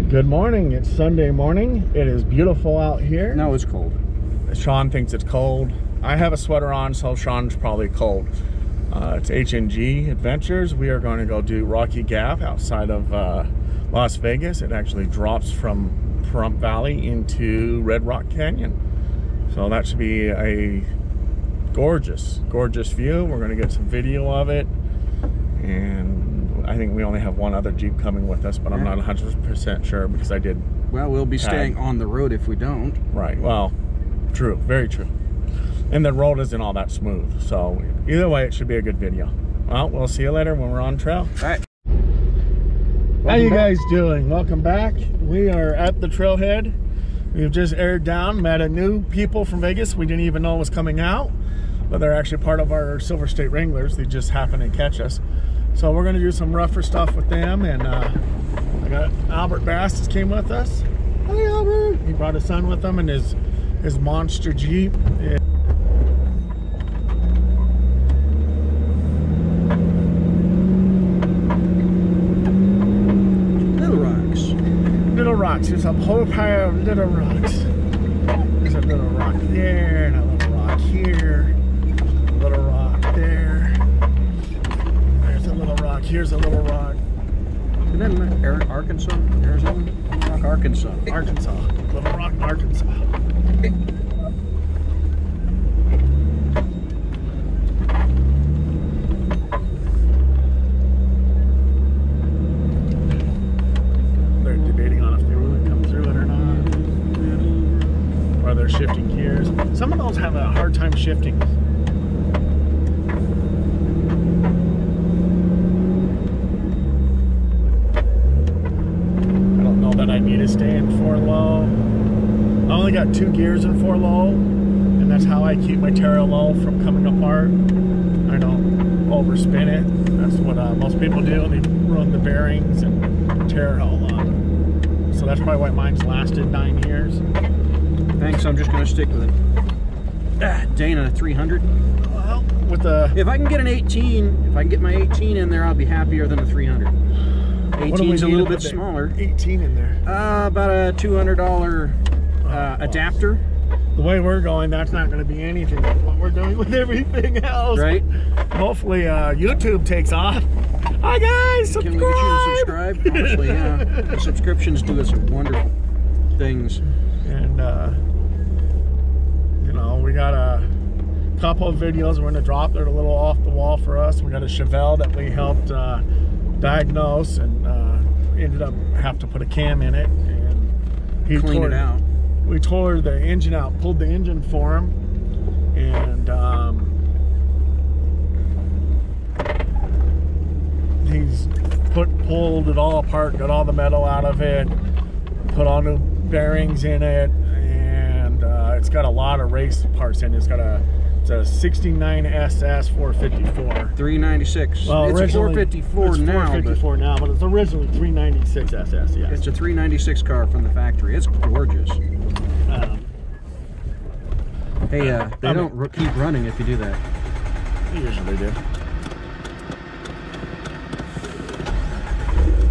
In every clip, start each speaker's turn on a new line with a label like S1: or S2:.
S1: Good morning. It's Sunday morning. It is beautiful out here.
S2: No, it's cold.
S1: Sean thinks it's cold. I have a sweater on, so Sean's probably cold. It's H&G Adventures. We are going to go do Rocky Gap outside of Las Vegas. It actually drops from Pahrump Valley into Red Rock Canyon. So that should be a gorgeous, gorgeous view. We're going to get some video of it. And I think we only have one other Jeep coming with us, but I'm not 100% sure because I did.
S2: Well, we'll be staying on the road if we don't. Right.
S1: Well, true. Very true. And the road isn't all that smooth. So either way, it should be a good video. Well, we'll see you later when we're on trail.
S2: All right.
S1: How you guys doing? Welcome back. We are at the trailhead. We've just aired down, met a new people from Vegas we didn't even know was coming out, but they're actually part of our Silver State Wranglers. They just happened to catch us. So we're gonna do some rougher stuff with them, and I got Albert Bass that came with us. Hi Albert! He brought his son with him and his monster Jeep. Little rocks. There's a whole pile of little rocks. There's a little rock there, and a little rock here, a little rock there. There's a little rock. Here's a little rock.
S2: And then Arkansas, Arizona, rock, Arkansas.
S1: Arkansas. Little rock, Arkansas. Shifting gears. Some of those have a hard time shifting. I don't know that I need to stay in 4 low. I only got 2 gears in 4 low, and that's how I keep my tail low from coming apart. I don't overspin it. That's what most people do. They ruin the bearings and tear it all up. So that's probably why mine's lasted 9 years.
S2: Thanks, I'm just going to stick with it. Dana 300.
S1: Well, with the...
S2: If I can get an 18, if I can get my 18 in there, I'll be happier than a 300. 18's a little bit smaller.
S1: 18 in there?
S2: About a $200 adapter.
S1: The way we're going, that's not going to be anything like what we're doing with everything else.
S2: Right.
S1: Hopefully YouTube takes off. Hi guys, subscribe!
S2: Can we get you to subscribe? Honestly, yeah. The subscriptions do us some wonderful things.
S1: And you know, we got a couple of videos we're going to drop. They're a little off the wall for us. We got a Chevelle that we helped diagnose, and ended up have to put a cam in it, and he
S2: cleaned it out.
S1: We tore the engine out, pulled the engine for him, and he's pulled it all apart, got all the metal out of it, put all new bearings in it, and it's got a lot of race parts in it. It's a 69 SS 454.
S2: 396.
S1: Well,
S2: it's a 454
S1: it's
S2: now.
S1: 454 now, but it's originally 396 SS. Yeah,
S2: it's a 396 car from the factory. It's gorgeous. Hey, they don't keep running if you do that.
S1: They usually do.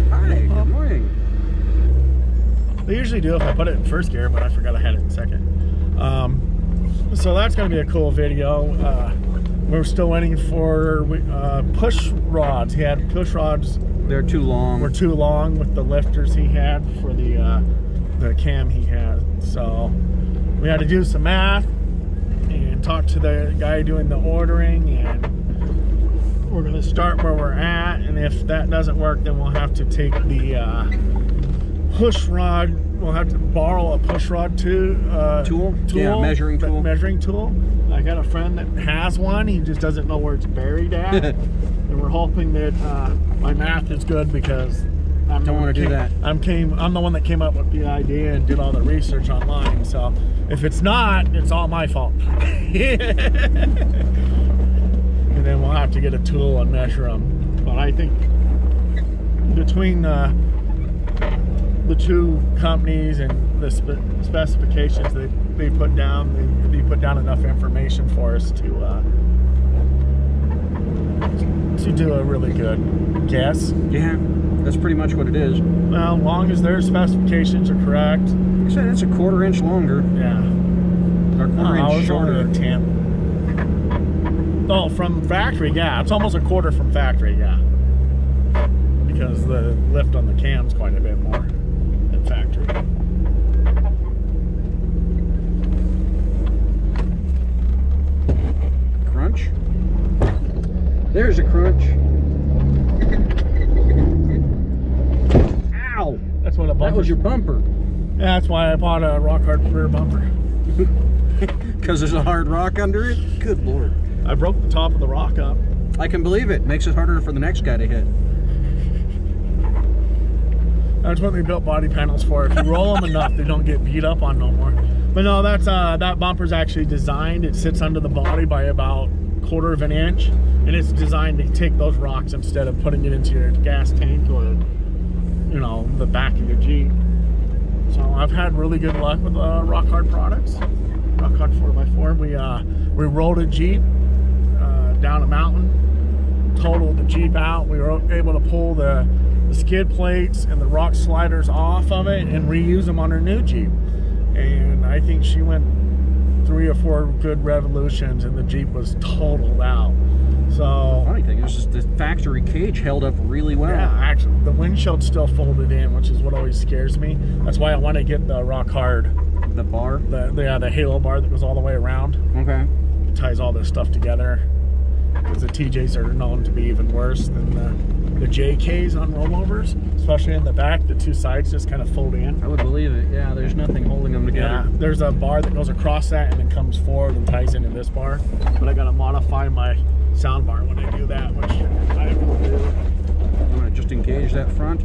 S2: Hi, good morning.
S1: They usually do if I put it in first gear, but I forgot I had it in second. So that's going to be a cool video. We're still waiting for push rods. He had push rods.
S2: They're too long.
S1: Were too long with the lifters he had for the cam he had. So we had to do some math and talk to the guy doing the ordering, and we're going to start where we're at. And if that doesn't work, then we'll have to take the push rod. We'll have to borrow a push rod tool.
S2: Yeah, measuring tool.
S1: Measuring tool. I got a friend that has one. He just doesn't know where it's buried at. And we're hoping that my math is good, because I
S2: don't want to do that.
S1: I'm the one that came up with the idea and did all the research online. So if it's not, it's all my fault. And then we'll have to get a tool and measure them. But I think between the two companies and the specifications that they put down, they put down enough information for us to do a really good guess.
S2: Yeah. That's pretty much what it is.
S1: Well, as long as their specifications are correct.
S2: You said it's a 1/4 inch longer.
S1: Yeah.
S2: Or 1/4 inch shorter.
S1: Only a 10. Oh, from factory, yeah. It's almost a 1/4 from factory, yeah. Because the lift on the cam's quite a bit more than factory.
S2: Crunch. There's a crunch. Ow!
S1: That's what a bumper.
S2: That was your bumper.
S1: Yeah, that's why I bought a rock hard rear bumper.
S2: Because there's a hard rock under it? Good Lord.
S1: I broke the top of the rock up.
S2: I can believe it. Makes it harder for the next guy to hit.
S1: That's what they built body panels for. If you roll them enough, they don't get beat up on no more. But no, that's that bumper's actually designed. It sits under the body by about 1/4 of an inch, and it's designed to take those rocks instead of putting it into your gas tank or, you know, the back of your Jeep. So I've had really good luck with rock hard products. Rock hard 4x4. We rolled a Jeep down a mountain, totaled the Jeep out. We were able to pull the skid plates and the rock sliders off of it and reuse them on her new Jeep. And I think she went 3 or 4 good revolutions and the Jeep was totaled out. So
S2: funny thing is just the factory cage held up really well.
S1: Yeah, actually the windshield's still folded in, which is what always scares me. That's why I want to get the rock hard.
S2: The bar?
S1: The halo bar that goes all the way around.
S2: Okay.
S1: It ties all this stuff together. Because the TJs are known to be even worse than the JKs on rollovers, especially in the back. The 2 sides just kind of fold in.
S2: I would believe it. Yeah, there's nothing holding them together.
S1: Yeah, there's a bar that goes across that and then comes forward and ties into this bar. But I gotta modify my sound bar when I do that, which I will do.
S2: You want to just engage that front?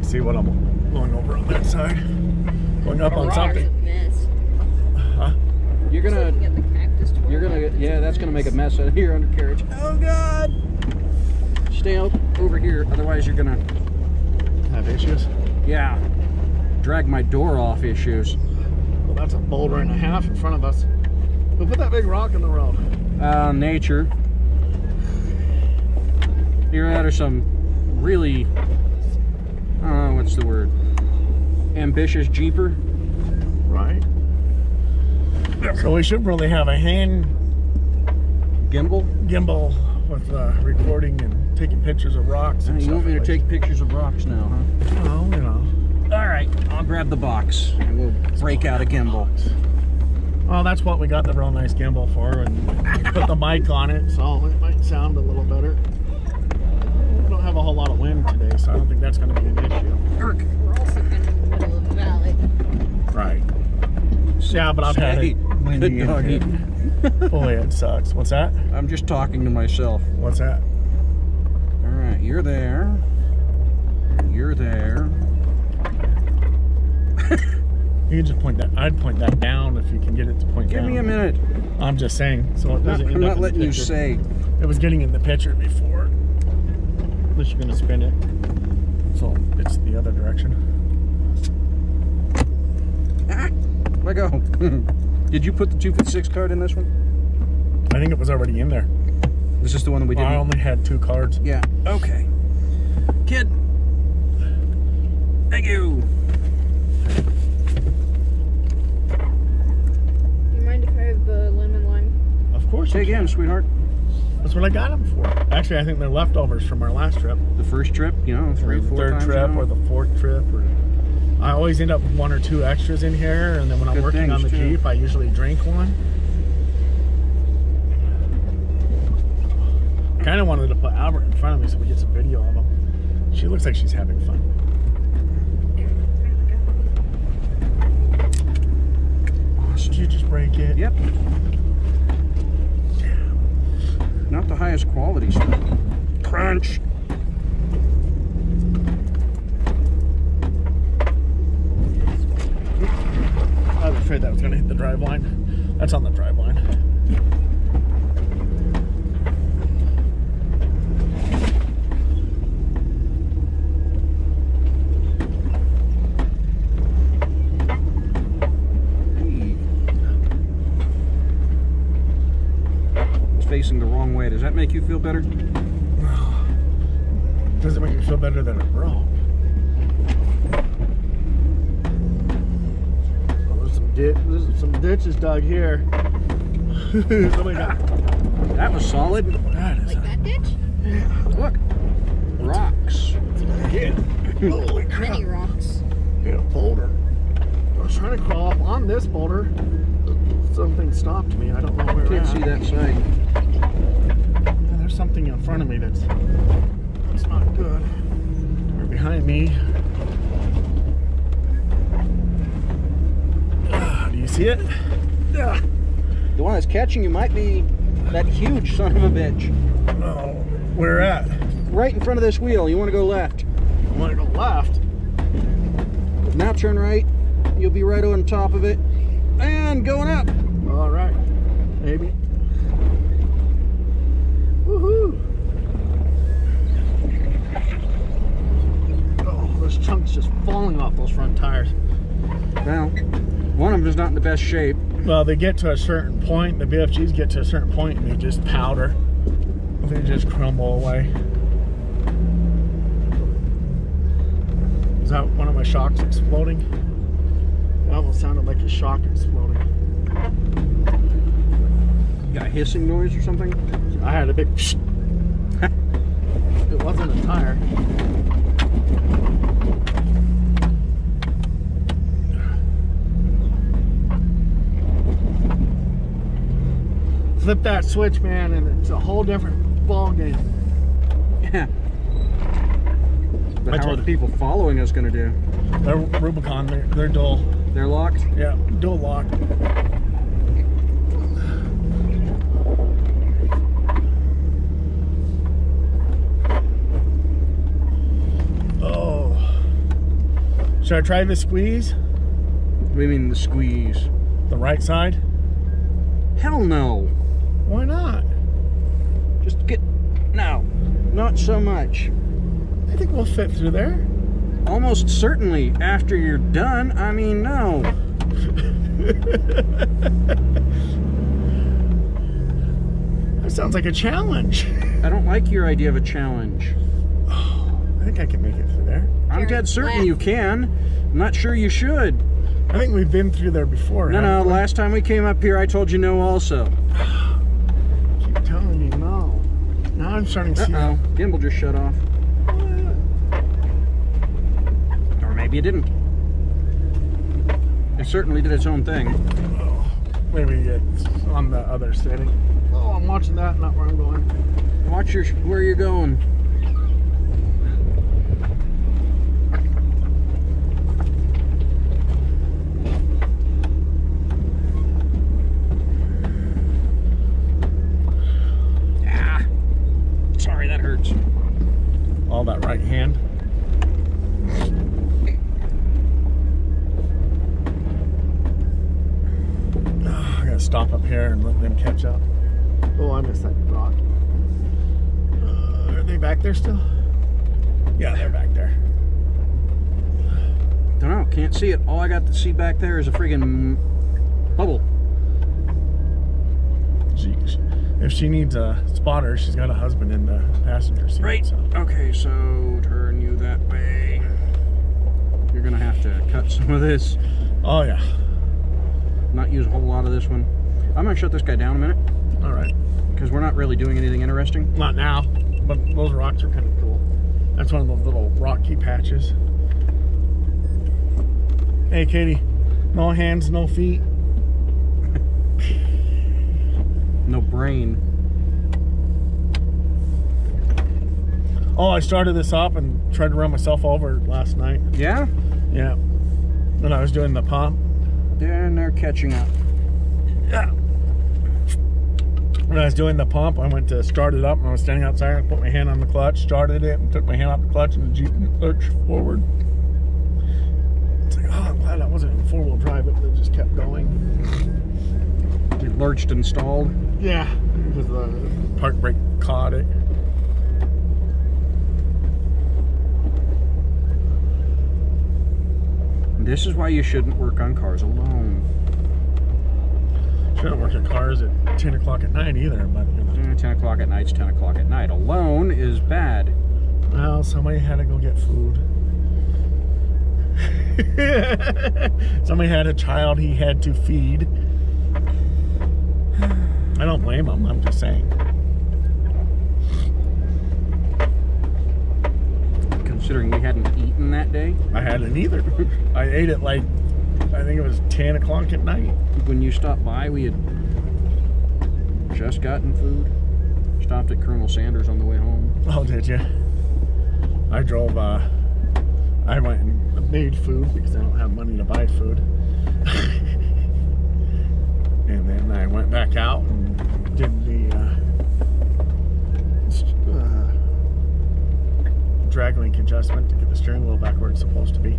S3: See what I'm going over on that side. Going up on something.
S1: Huh?
S2: You're gonna, yeah, that's gonna make a mess out of your undercarriage. Oh God! Stay over here, otherwise you're gonna
S1: have issues.
S2: Yeah, drag my door off issues.
S1: Well, that's a boulder and a half in front of us. Who put that big rock in the road?
S2: Nature. Here are some really, what's the word? Ambitious Jeeper.
S1: Right. So we should really have a hand
S2: gimbal
S1: with recording and taking pictures of rocks. And
S2: you want me to take pictures of rocks now, huh?
S1: Well, you know.
S2: All right, I'll grab the box and we'll break out a gimbal.
S1: Well, that's what we got the real nice gimbal for, and put the mic on it, so it might sound a little better. We don't have a whole lot of wind today, so I don't think that's going to be an issue.
S4: We're also kind of in the middle of the valley.
S1: Right. Yeah, but I've had it windy and here. Boy, it sucks. What's that?
S2: I'm just talking to myself.
S1: What's that?
S2: All right, you're there. You're there.
S1: You can just point that. I'd point that down if you can get it to point down.
S2: Give me a minute.
S1: I'm just saying, so it doesn't.
S2: I'm not letting you say.
S1: It was getting in the picture before. Unless you're gonna spin it, so it's the other direction.
S2: Ah, let go. Did you put the 256 card in this one?
S1: I think it was already in there.
S2: This is the one that we did.
S1: I only had 2 cards.
S2: Yeah. Okay. Kid. Thank you.
S4: Do you mind if I have the lemon lime?
S1: Of course.
S2: Say again, sweetheart.
S1: That's what I got them for. Actually, I think they're leftovers from our last trip.
S2: The first trip, you know, 3 or 4
S1: third
S2: times
S1: trip
S2: now.
S1: or the 4th trip. Or I always end up with 1 or 2 extras in here, and then when I'm working on the Jeep, I usually drink one. I kind of wanted to put Albert in front of me so we get some video of him. She looks like she's having fun. Awesome. Did you just break it?
S2: Yep. Not the highest quality stuff. Crunch.
S1: I have a afraid that was gonna hit the drive line. That's on the drive line.
S2: Facing the wrong way. Does that make you feel better?
S1: Does it make you feel better than it broke? Oh, there's some ditches dug here. Somebody got...
S2: That was solid.
S1: That is
S4: Like that ditch?
S2: Look. Rocks.
S1: Yeah. Holy crap.
S4: Mini rocks.
S1: Yeah, boulder. I was trying to crawl up on this boulder. Something stopped me. I don't know where.
S2: Can't see that side.
S1: Yeah, there's something in front of me that's not good. Or behind me. Do you see it? Yeah.
S2: The one that's catching you might be that huge son of a bitch.
S1: Oh, where at?
S2: Right in front of this wheel. You want to go left.
S1: I want to go left.
S2: Now turn right. You'll be right on top of it. And going up.
S1: All right. Maybe. Woohoo! Oh, those chunks just falling off those front tires.
S2: Well, one of them is not in the best shape.
S1: Well, they get to a certain point, the BFGs get to a certain point and they just powder. They just crumble away. Is that one of my shocks exploding? It almost sounded like a shock exploding.
S2: Got a hissing noise or something?
S1: I had a big It wasn't a tire. Flip that switch, man, and it's a whole different ball game.
S2: Yeah. But how are the people following us going to do?
S1: They're Rubicon, they're dual.
S2: They're locked?
S1: Yeah, dual lock. Oh. Should I try the squeeze?
S2: What do you mean the squeeze?
S1: The right side?
S2: Hell no.
S1: Why not?
S2: Just get... No. Not so much.
S1: I think we'll fit through there.
S2: Almost certainly after you're done. I mean, no.
S1: That sounds like a challenge.
S2: I don't like your idea of a challenge.
S1: Oh, I think I can make it through there.
S2: I'm dead certain you can. I'm not sure you should.
S1: I think we've been through there before.
S2: No, last time we came up here, I told you no also.
S1: Keep telling me no. Now I'm starting to see.
S2: Uh-oh, gimbal just shut off. Or maybe it didn't. It certainly did its own thing.
S1: Oh, maybe it's on the other setting. Oh, I'm watching that, not where I'm going.
S2: Watch where you're going. Ah, sorry, that hurts.
S1: All that right hand. Oh, I gotta stop up here and let them catch up. Oh, I missed that rock. Are they back there still? Yeah, they're back there.
S2: Don't know, can't see it. All I got to see back there is a friggin' bubble.
S1: If she needs a spotter, she's got a husband in the passenger seat.
S2: Right.
S1: So.
S2: Okay, so turn you that way. You're gonna have to cut some of this.
S1: Oh yeah.
S2: Not use a whole lot of this one. I'm gonna shut this guy down a minute.
S1: All right.
S2: Because we're not really doing anything interesting.
S1: Not now, but those rocks are kind of cool. That's one of those little rocky patches. Hey, Katie. No hands, no feet.
S2: No brain.
S1: Oh, I started this up and tried to run myself over last night.
S2: Yeah?
S1: Yeah. When I was doing the pump.
S2: And they're catching up.
S1: Yeah. When I was doing the pump, I went to start it up and I was standing outside and I put my hand on the clutch, started it, and took my hand off the clutch and the Jeep lurched forward. It's like, oh, I'm glad I wasn't wasn't in four-wheel drive, but it just kept going.
S2: It lurched and stalled.
S1: Yeah, because the park brake caught it.
S2: This is why you shouldn't work on cars alone.
S1: Shouldn't work on cars at 10 o'clock at night either, but you know.
S2: 10 o'clock at night's 10 o'clock at night. Alone is bad.
S1: Well, somebody had to go get food. Somebody had a child he had to feed. I don't blame him, I'm just saying.
S2: Considering we hadn't eaten that day.
S1: I hadn't either. I ate it like, I think it was 10 o'clock at night.
S2: When you stopped by, we had just gotten food. Stopped at Colonel Sanders on the way home.
S1: Oh, did you? I drove, I went and made food because I don't have money to buy food. And then I went back out and did the drag link adjustment to get the steering wheel back where it's supposed to be.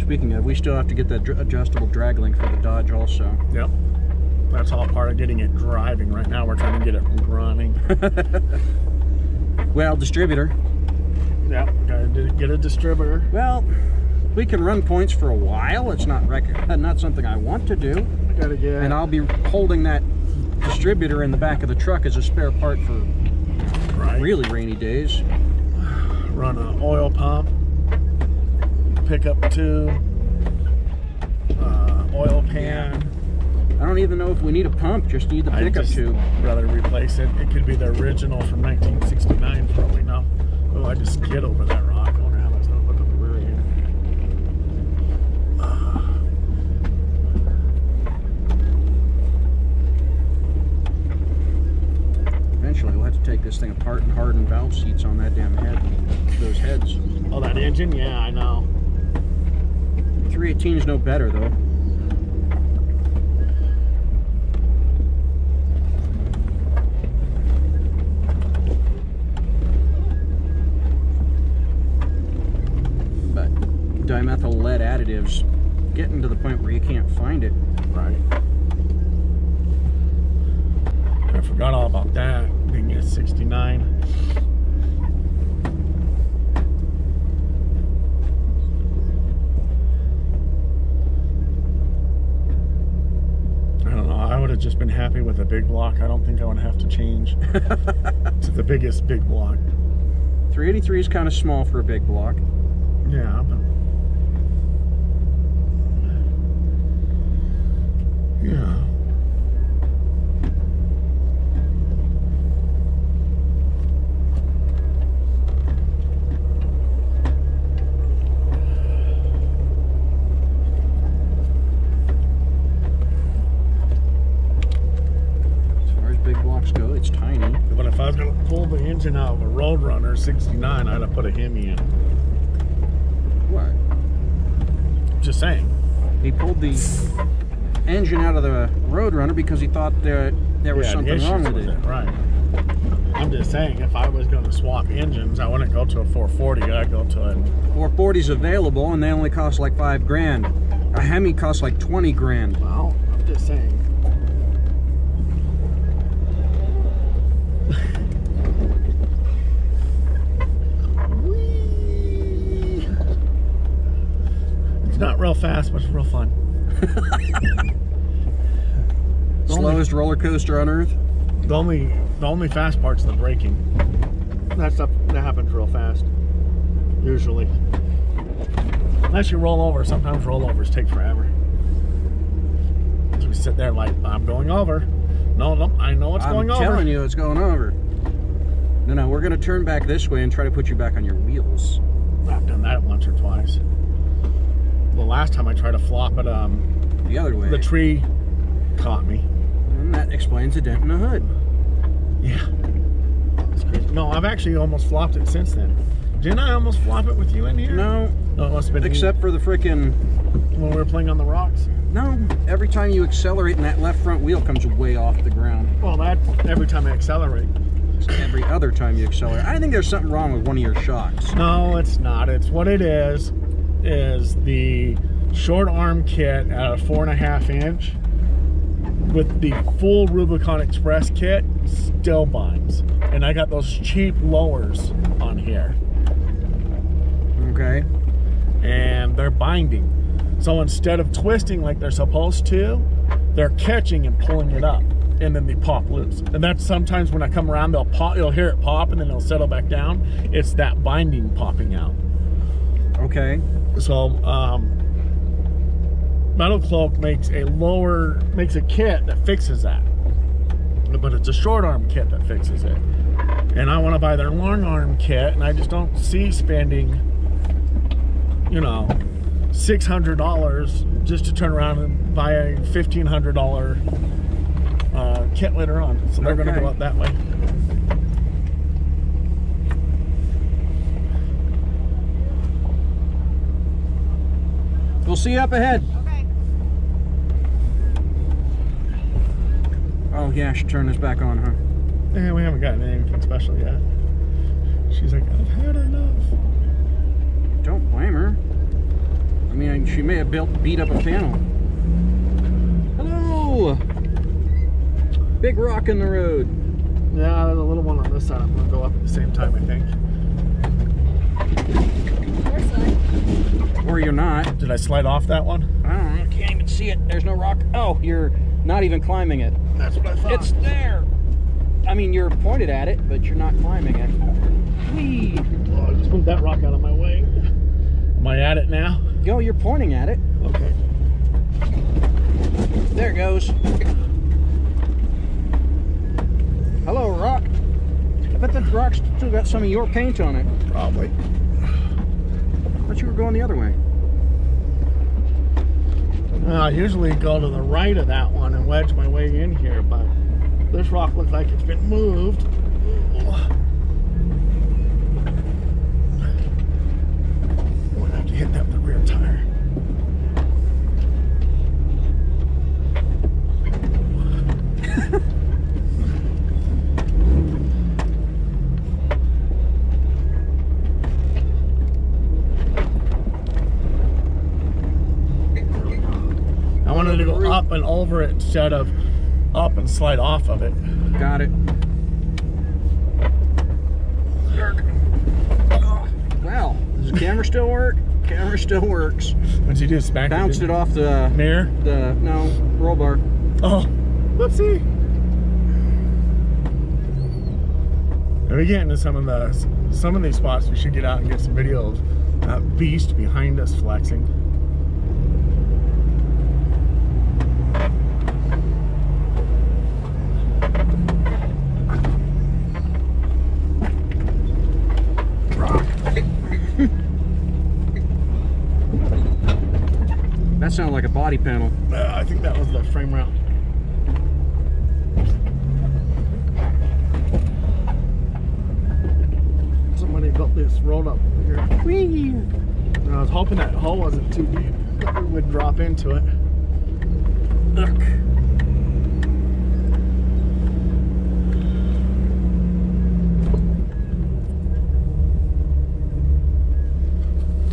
S2: Speaking of, we still have to get that adjustable drag link for the Dodge also.
S1: Yep. That's all part of getting it driving. Right now we're trying to get it running.
S2: Well, distributor.
S1: Yep, gotta get a distributor.
S2: Well, we can run points for a while. It's not not something I want to do.
S1: Gotta get.
S2: And I'll be holding that distributor in the back of the truck as a spare part for really rainy days.
S1: Run an oil pump, pickup tube, oil pan.
S2: I don't even know if we need a pump, just need the pickup tube.
S1: Rather replace it. It could be the original from 1969 for all we know. Oh, I just skid over that rock. I wonder how that's going to hook up the rear end.
S2: Eventually we'll have to take this thing apart and harden valve seats on that damn head. Those heads.
S1: Oh, that engine? Yeah, I know.
S2: 318 is no better though. Dimethyl lead additives getting to the point where you can't find it.
S1: Right. I forgot all about that. Being at 69. I don't know. I would have just been happy with a big block. I don't think I would have to change to the biggest big block.
S2: 383 is kind of small for a big block.
S1: Yeah, but yeah.
S2: As far as big blocks go, it's tiny.
S1: But if I was going to pull the engine out of a Roadrunner 69, I'd have put a Hemi in.
S2: What?
S1: Just saying.
S2: He pulled the engine out of the Roadrunner because he thought there was something wrong with it.
S1: Right. I'm just saying, if I was going to swap engines, I wouldn't go to a 440. I'd go to a
S2: 440's available, and they only cost like $5 grand. A Hemi costs like 20 grand.
S1: Well, I'm just saying. It's not real fast, but it's real fun.
S2: Slowest roller coaster on earth.
S1: The only fast part's the braking. That stuff that happens real fast, usually. Unless you roll over. Sometimes rollovers take forever. So we sit there like, I'm going over. No, I know it's going over.
S2: I'm telling you, it's going over. No, we're gonna turn back this way and try to put you back on your wheels.
S1: I've done that once or twice. The last time I tried to flop it,
S2: the other way.
S1: The tree caught me.
S2: And that explains the dent in the hood.
S1: Yeah. That's crazy. No, I've actually almost flopped it since then. Didn't I almost flop it with you in here?
S2: No.
S1: No, it must have been
S2: except for the frickin'
S1: when we were playing on the rocks.
S2: No. Every time you accelerate and that left front wheel comes way off the ground.
S1: Well, that every time I accelerate.
S2: every other time you accelerate. I think there's something wrong with one of your shocks.
S1: No, it's not. It's what it is the short arm kit at a 4.5 inch with the full Rubicon Express kit still binds. And I got those cheap lowers on here.
S2: Okay.
S1: And they're binding. So instead of twisting like they're supposed to, they're catching and pulling it up, and then they pop loose. And that's sometimes when I come around, they'll pop, you'll hear it pop, and then they'll settle back down. It's that binding popping out.
S2: Okay.
S1: So Metal Cloak makes a kit that fixes that, but it's a short arm kit that fixes it. And I want to buy their long arm kit, and I just don't see spending, you know, $600 just to turn around and buy a $1,500 kit later on. So they're going to go out that way.
S2: We'll see you up ahead.
S4: Okay.
S2: Oh yeah, I should turn this back on, huh?
S1: Yeah, we haven't gotten anything special yet. She's like, I've had enough.
S2: Don't blame her. I mean, she may have beat up a panel. Hello! Big rock in the road.
S1: Yeah, there's a little one on this side. I'm going to go up at the same time, I think.
S4: Your side.
S2: Or you're not.
S1: Did I slide off that one?
S2: I don't know. I can't even see it. There's no rock. Oh, you're not even climbing it.
S1: That's what I thought.
S2: It's there. I mean, you're pointed at it, but you're not climbing it. Whee!
S1: Oh, I just moved that rock out of my way. Am I at it now?
S2: Go, you're pointing at it.
S1: Okay.
S2: There it goes. Hello, rock. I bet that rock's still got some of your paint on it.
S1: Probably.
S2: I thought you were going the other way.
S1: I usually go to the right of that one and wedge my way in here, but this rock looks like it's been moved. I'm gonna have to hit that with the rear tire. I wanted to go up and over it instead of up and slide off of it.
S2: Got it. Well, does the camera still work? Camera still works.
S1: What'd you do, smack
S2: Bounced it off the
S1: mirror?
S2: No, roll bar.
S1: Oh, whoopsie. If we get into some of these spots, we should get out and get some video of that beast behind us flexing.
S2: That sounded like a body panel.
S1: I think that was the frame rail. Somebody built this road up here. Whee! I was hoping that hole wasn't too deep, that we would drop into it. Look.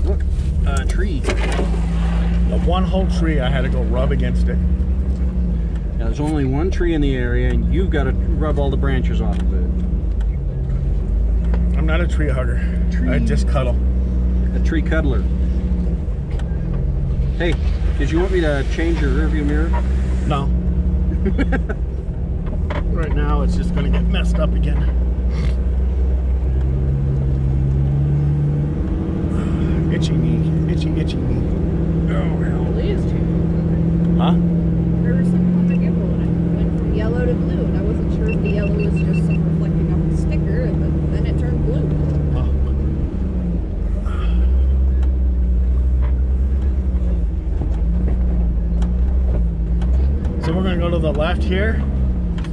S2: Look, a tree.
S1: The one whole tree, I had to go rub against it.
S2: Now, there's only one tree in the area, and you've got to rub all the branches off of it.
S1: I'm not a tree hugger. I just cuddle.
S2: A tree cuddler. Hey, did you want me to change your rearview mirror?
S1: No. Right now, it's just going to get messed up again. Itchy knee. Itchy, itchy knee. Oh, well.
S4: Blue is changing.
S1: Huh?
S4: There was something on the gimbal and it went from yellow to blue, and I wasn't sure if the yellow was just some reflecting off the sticker, but then it turned blue.
S1: So we're going to go to the left here.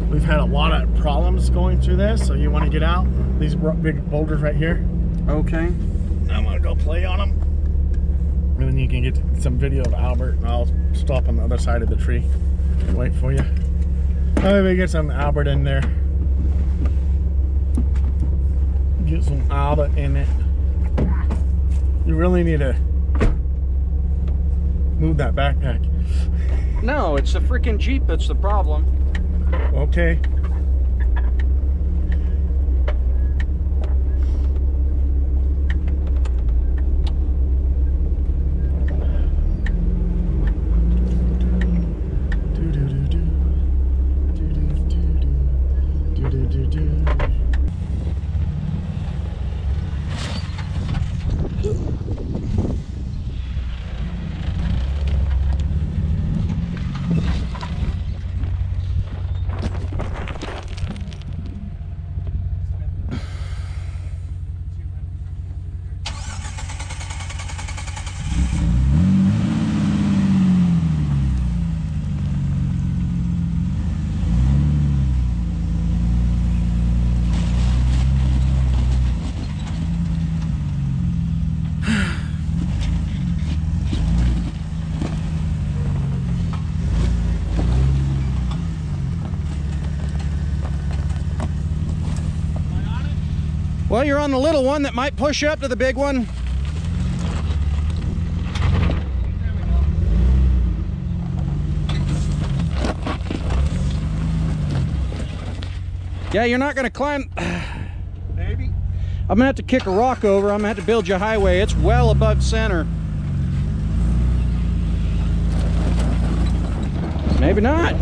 S1: We've had a lot of problems going through this, so you want to get out. These big boulders right here.
S2: Okay.
S1: I'm going to go play on them. And then you can get some video of Albert, and I'll stop on the other side of the tree and wait for you. Maybe get some Albert in there. get some outlet in it. You really need to move that backpack.
S2: No, it's the freaking Jeep that's the problem.
S1: Okay.
S2: Well, you're on the little one that might push you up to the big one. Yeah, you're not gonna climb.
S1: Maybe.
S2: I'm gonna have to kick a rock over. I'm gonna have to build you a highway. It's well above center. Maybe not.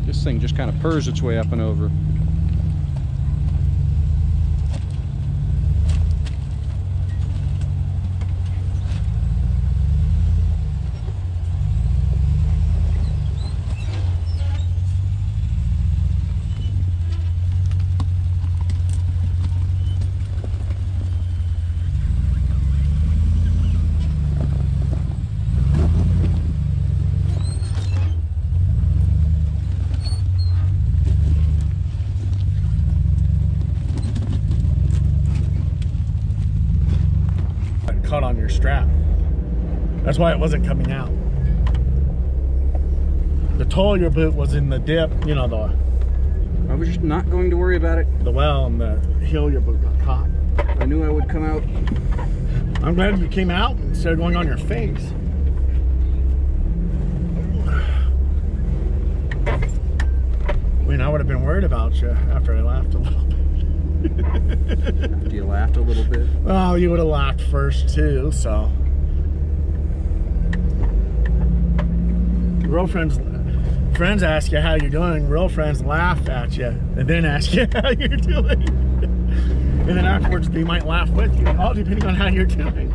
S2: This thing just kind of purrs its way up and over.
S1: Caught on your strap. That's why it wasn't coming out. The toe of your boot was in the dip, you know,
S2: I was just not going to worry about it.
S1: the well, and the heel of your boot got caught.
S2: I knew I would come out.
S1: I'm glad you came out instead of going on your face. I mean, I would have been worried about you after I laughed a little bit.
S2: You laughed a little bit.
S1: Well, you would have laughed first too, so. Real friends ask you how you're doing. Real friends laugh at you and then ask you how you're doing. And then afterwards they might laugh with you, all depending on how you're doing.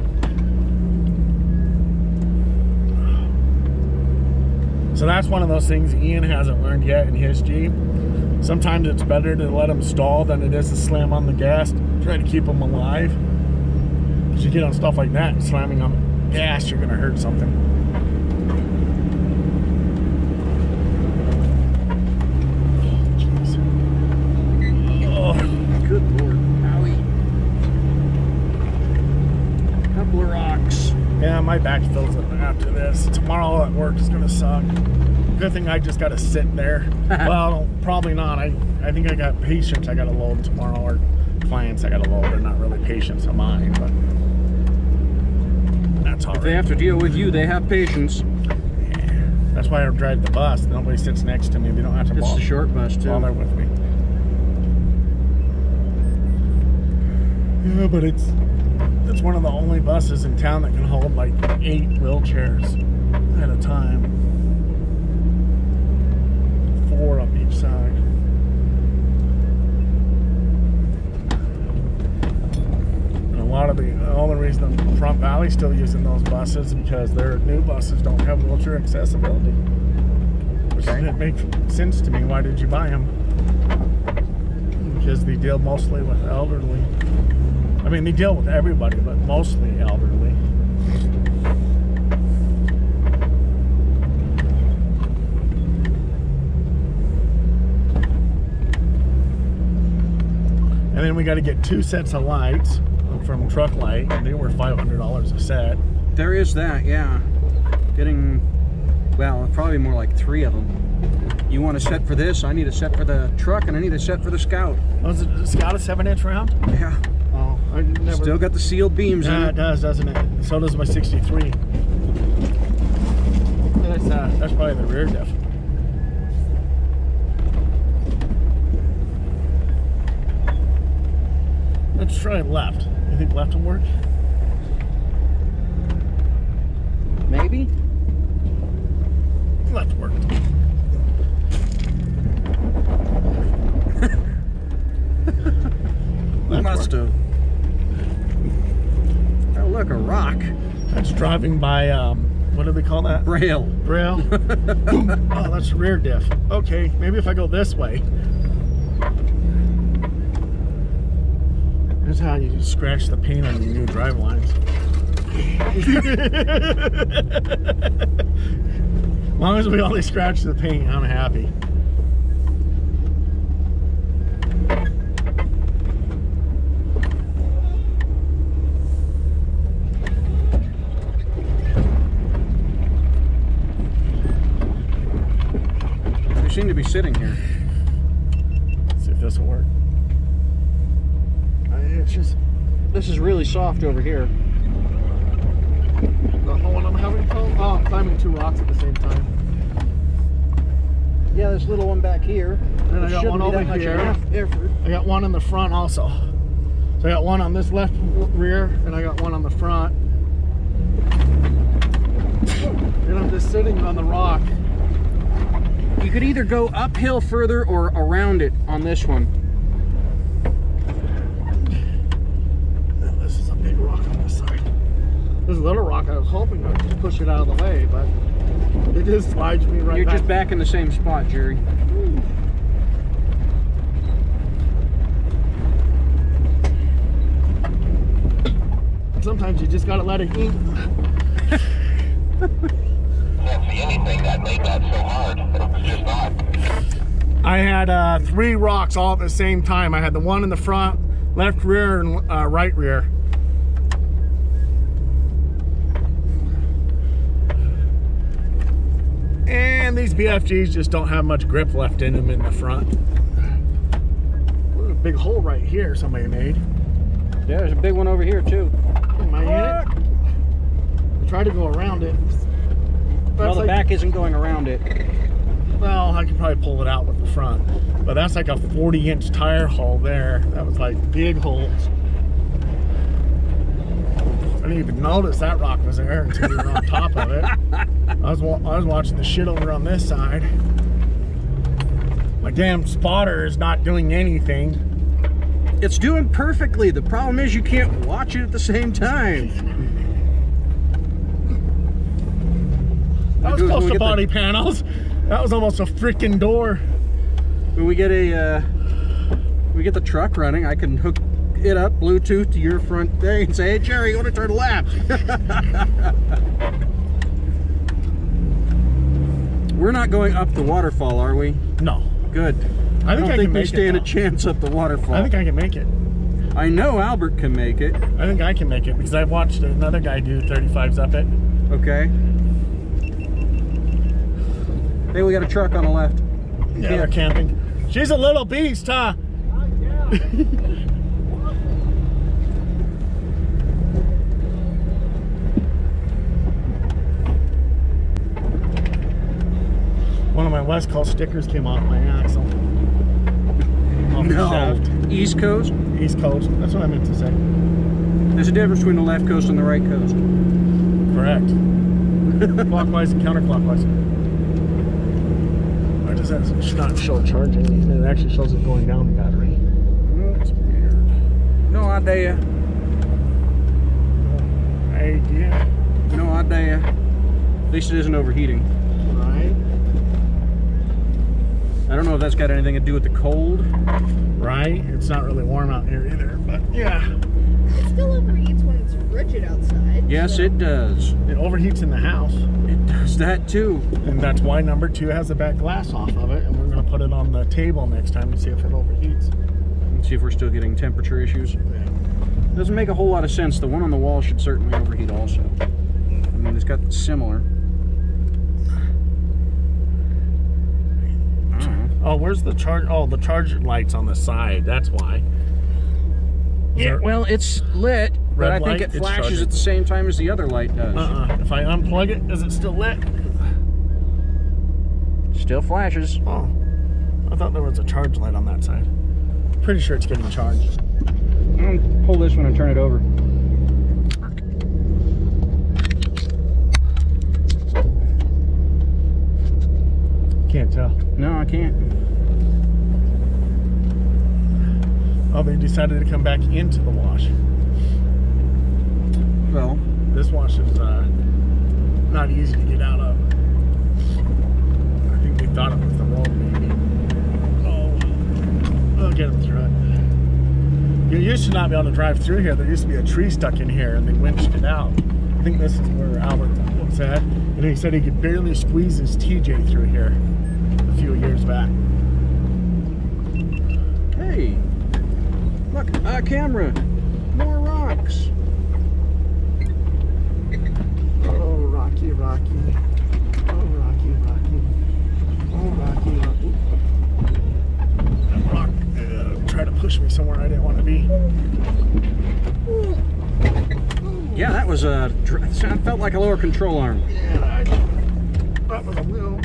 S1: So that's one of those things Ian hasn't learned yet in his Jeep. Sometimes it's better to let them stall than it is to slam on the gas, try to keep them alive. Because you get on stuff like that, slamming on the gas, you're going to hurt something. Oh, jeez.
S2: Good Lord. Owie. Couple of rocks.
S1: Yeah, my back fills up after this. Tomorrow at work is going to suck. Good thing I just got to sit there. Well, probably not. I think I got patients I got to load tomorrow, or clients I got to load. They're not really patients of mine, but that's all right.
S2: If they have to deal with you, they have patience.
S1: Yeah. That's why I drive the bus. Nobody sits next to me. They don't have to
S2: It's the short bus, too.
S1: bother with me. Yeah, but it's one of the only buses in town that can hold like 8 wheelchairs at a time. 4 up each side. And a lot of the only reason the Front Valley's still using those buses is because their new buses don't have wheelchair accessibility. Which didn't make sense to me. Why did you buy them? Because they deal mostly with elderly. I mean, they deal with everybody, but mostly elderly. And then we got to get 2 sets of lights from Truck Light, and they were $500 a set.
S2: There is that, yeah. Getting, well, probably more like 3 of them. You want a set for this? I need a set for the truck, and I need a set for the Scout.
S1: Oh, is the Scout a 7-inch round?
S2: Yeah.
S1: Oh, I never.
S2: Still got the sealed beams in
S1: Yeah,
S2: it.
S1: it does, doesn't it? So does my 63. That's probably the rear diff. Let's try left. You think left will work?
S2: Maybe?
S1: Left worked.
S2: Must have. Oh, look, a rock.
S1: That's driving by, what do they call that?
S2: Braille.
S1: Braille. Oh, that's rear diff. Okay, maybe if I go this way. Here's how you scratch the paint on your new drive lines. As long as we only scratch the paint, I'm happy.
S2: You seem to be sitting here.
S1: Let's see if this will work. It's just,
S2: This is really soft over here.
S1: don't know what I'm having trouble. Oh, I'm climbing 2 rocks at the same time.
S2: Yeah, this little one back here.
S1: And I got
S2: Shouldn't
S1: one
S2: be
S1: over
S2: that much
S1: here.
S2: effort.
S1: I got one in the front also. So I got one on this left rear, and I got one on the front. And I'm just sitting on the rock.
S2: You could either go uphill further or around it on this one.
S1: This is a big rock on this side. This little rock, I was hoping I would just push it out of the way, but it just slides me right
S2: You're
S1: back.
S2: just back in the same spot, Jerry.
S1: Sometimes you just gotta let it eat.
S5: Can't see anything that made that so hard. It was just not.
S1: I had 3 rocks all at the same time. I had the one in the front, left rear, and right rear. And these BFGs just don't have much grip left in them in the front. Look at a big hole right here somebody made.
S2: Yeah, there's a big one over here too.
S1: Am I in it? I tried to go around it.
S2: Well, the back isn't going around it.
S1: Well, I could probably pull it out with the front. But that's like a 40-inch tire hole there. That was like big holes. I didn't even notice that rock was there until we were on top of it. I was watching the shit over on this side. My damn spotter is not doing anything.
S2: It's doing perfectly. The problem is you can't watch it at the same time.
S1: That was close to body panels. That was almost a freaking door.
S2: When we get the truck running, I can hook it up Bluetooth to your front thing and say, "Hey Jerry, you want to turn left?" We're not going up the waterfall, are we?
S1: No.
S2: Good.
S1: I don't think
S2: we stand a chance up the waterfall.
S1: I think I can make it.
S2: I know Albert can make it.
S1: I think I can make it because I've watched another guy do 35s up it.
S2: Okay. Hey, we got a truck on the left.
S1: Yeah, they're camping. She's a little beast, huh? One of my West Coast stickers came off my axle. Off the shaft.
S2: East Coast?
S1: East Coast. That's what I meant to say.
S2: There's a difference between the left coast and the right coast.
S1: Correct. Clockwise and counterclockwise. Why does that not show charging? It actually shows it going down the battery. That's weird.
S2: No idea.
S1: Idea.
S2: No idea. At least it isn't overheating.
S1: Right.
S2: I don't know if that's got anything to do with the cold.
S1: Right. It's not really warm out here either, but yeah.
S4: still overheats when it's frigid outside.
S2: Yes,
S4: so.
S2: it does.
S1: It overheats in the house.
S2: It does that too.
S1: And that's why number 2 has the back glass off of it. And we're going to put it on the table next time to see if it overheats.
S2: Let's see if we're still getting temperature issues. Doesn't make a whole lot of sense. The one on the wall should certainly overheat also. I mean, it's got similar.
S1: Oh, where's the charge? Oh, the charger light's on the side. That's why.
S2: Yeah, well, it's lit, but I think
S1: light,
S2: it
S1: it's
S2: flashes
S1: charging.
S2: at the same time as the other light does.
S1: If I unplug it, is it still lit?
S2: Still flashes.
S1: Oh, I thought there was a charge light on that side. Pretty sure it's getting charged.
S2: I'm gonna pull this one and turn it over.
S1: Can't tell.
S2: No, I can't.
S1: Oh, they decided to come back into the wash.
S2: Well,
S1: This wash is not easy to get out of. I think they thought it was the road, maybe. Oh, I'll get them through it. You used to not be able to drive through here. There used to be a tree stuck in here, and they winched it out. I think this is where Albert was at. And he said he could barely squeeze his TJ through here a few years back.
S2: hey, look, a camera. More rocks.
S1: Oh, Rocky, Rocky. Oh, Rocky, Rocky. Oh, Rocky, Rocky. That rock tried to push me somewhere I didn't want to be.
S2: Yeah, that was a. It felt like a lower control arm.
S1: Yeah, that was a wheel.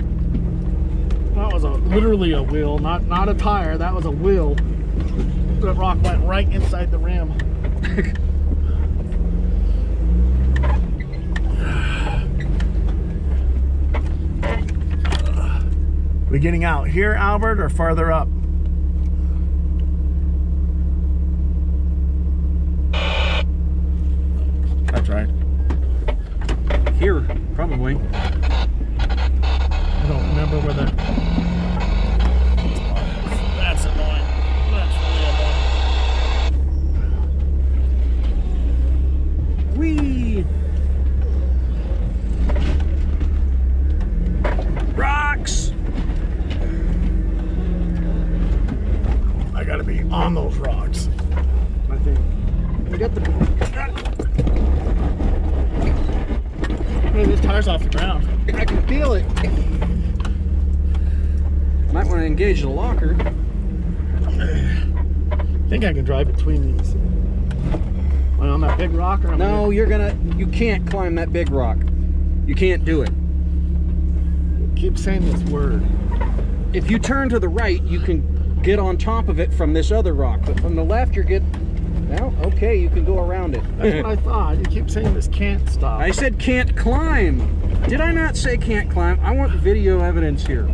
S1: That was literally a wheel, not a tire. That was a wheel. The rock went right inside the rim. We getting out here, Albert, or farther up? That's right.
S2: Here, probably.
S1: I don't remember where the... That's annoying. That's really annoying.
S2: Whee! Rocks!
S1: I gotta be on those rocks, I think.
S2: We got the.
S1: Hey, this tire's off the ground.
S2: I can feel it. Might want to engage the locker.
S1: I think I can drive between these. Am I on that big rock? Or
S2: No, you can't climb that big rock. You can't do it.
S1: Keep saying this word.
S2: If you turn to the right, you can get on top of it from this other rock. But from the left, you're well, okay, you can go around it.
S1: That's what I thought. You keep saying this can't stop.
S2: I said can't climb. Did I not say can't climb? I want video evidence here.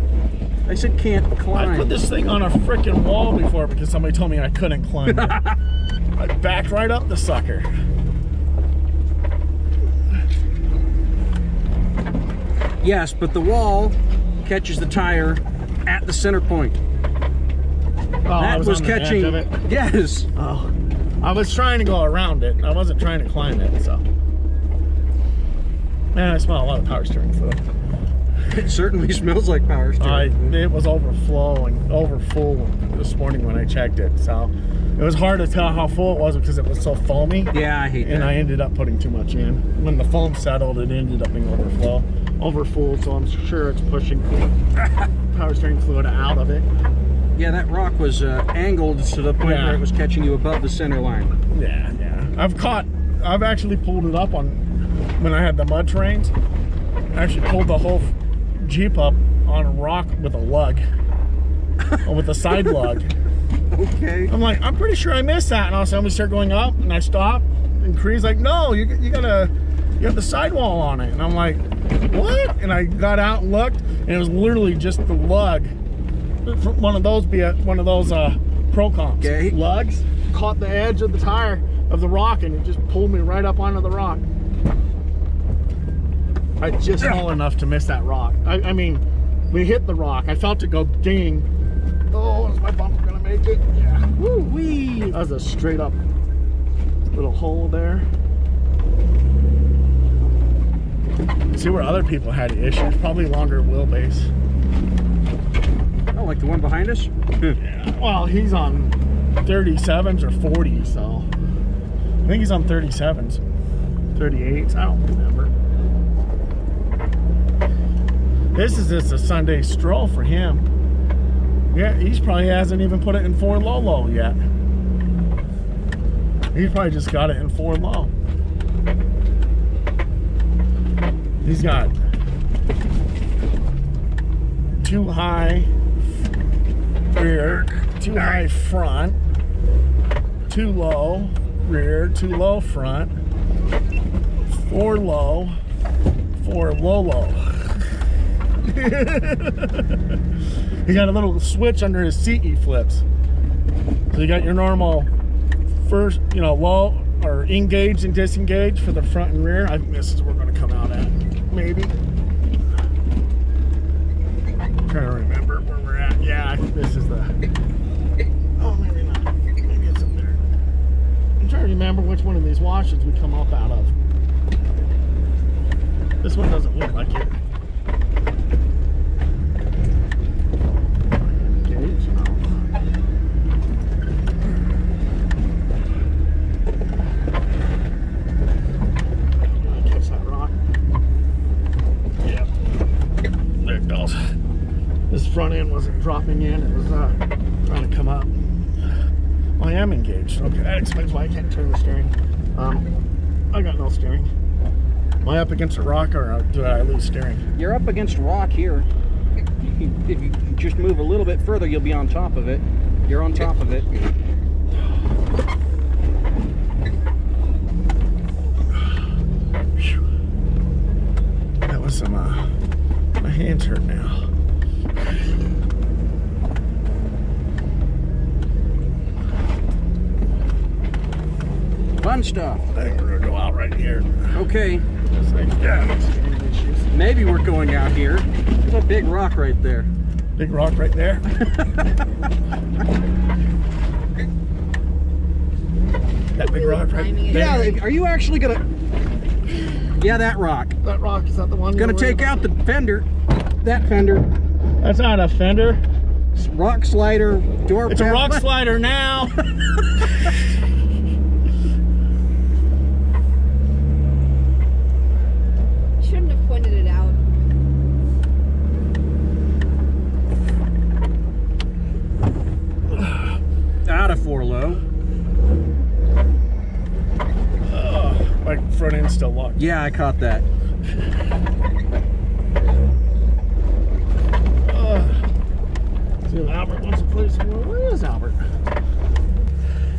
S2: I said can't climb.
S1: I put this thing on a freaking wall before because somebody told me I couldn't climb it. I backed right up the sucker.
S2: Yes, but the wall catches the tire at the center point.
S1: Oh,
S2: That
S1: I
S2: was
S1: on the edge
S2: catching.
S1: of it.
S2: Yes.
S1: Oh, I was trying to go around it. I wasn't trying to climb it, so. Man, I smell a lot of power steering fluid.
S2: It certainly smells like power steering.
S1: It was over full this morning when I checked it. So it was hard to tell how full it was because it was so foamy.
S2: Yeah, I hate that.
S1: And I ended up putting too much in. When the foam settled, it ended up being overfull. So I'm sure it's pushing power steering fluid out of it.
S2: Yeah, that rock was angled to the point where it was catching you above the center line.
S1: Yeah, yeah. I've actually pulled it up on when I had the mud terrains. I actually pulled the whole Jeep up on a rock with a lug, or with a side lug.
S2: Okay.
S1: I'm like, I'm pretty sure I missed that, and all of a sudden we start going up, and I stop, and Cree's like, no, you got the sidewall on it, and I'm like, what? And I got out and looked, and it was literally just the lug. One of those pro comps.
S2: Okay.
S1: Lugs caught the edge of the tire of the rock, and it just pulled me right up onto the rock. I just small enough to miss that rock. I mean, we hit the rock. I felt it go ding. Oh, is my bumper gonna make it? Yeah.
S2: Woo wee.
S1: That was a straight up Little hole there. See where other people had issues. Probably longer wheelbase.
S2: Oh, like the one behind us?
S1: Yeah. Well, he's on 37s or 40s, so I think he's on 37s, 38s. I don't remember. This is just a Sunday stroll for him. Yeah, he's probably hasn't even put it in 4 low yet. He probably just got it in 4 low. He's got 2 high rear, 2 high front, 2 low rear, 2 low front, 4 low, 4 low. He got a little switch under his seat he flips. So you got your normal first, you know, low or engage and disengage for the front and rear. I think this is where we're going to come out at. Maybe. I'm trying to remember where we're at. Yeah, I think this is the... Oh, maybe not. Maybe it's up there. I'm trying to remember which one of these washes we come up out of. This one doesn't look like it. Front end wasn't dropping in, it was trying to come up. Well, I am engaged. Okay, that explains why I can't turn the steering. I got no steering. Am I up against a rock or do I lose steering?
S2: You're up against rock here. If you just move a little bit further, you'll be on top of it. You're on top of it.
S1: That was some, my hands hurt now.
S2: Fun stuff.
S1: I think we're gonna go out right here.
S2: Okay.
S1: Yeah.
S2: Maybe we're going out here. There's a big rock right there.
S1: Big rock right there. That big rock right there.
S2: Yeah, are you actually gonna... Yeah, that rock.
S1: That rock, is that the one?
S2: Gonna take out the fender. That fender.
S1: That's not a fender.
S2: Rock slider, door
S1: It's a rock slider now.
S4: Shouldn't have pointed it out.
S2: Out of 4 low.
S1: My front end's still locked.
S2: Yeah, I caught that.
S1: See if Albert wants to play some more. Where is Albert?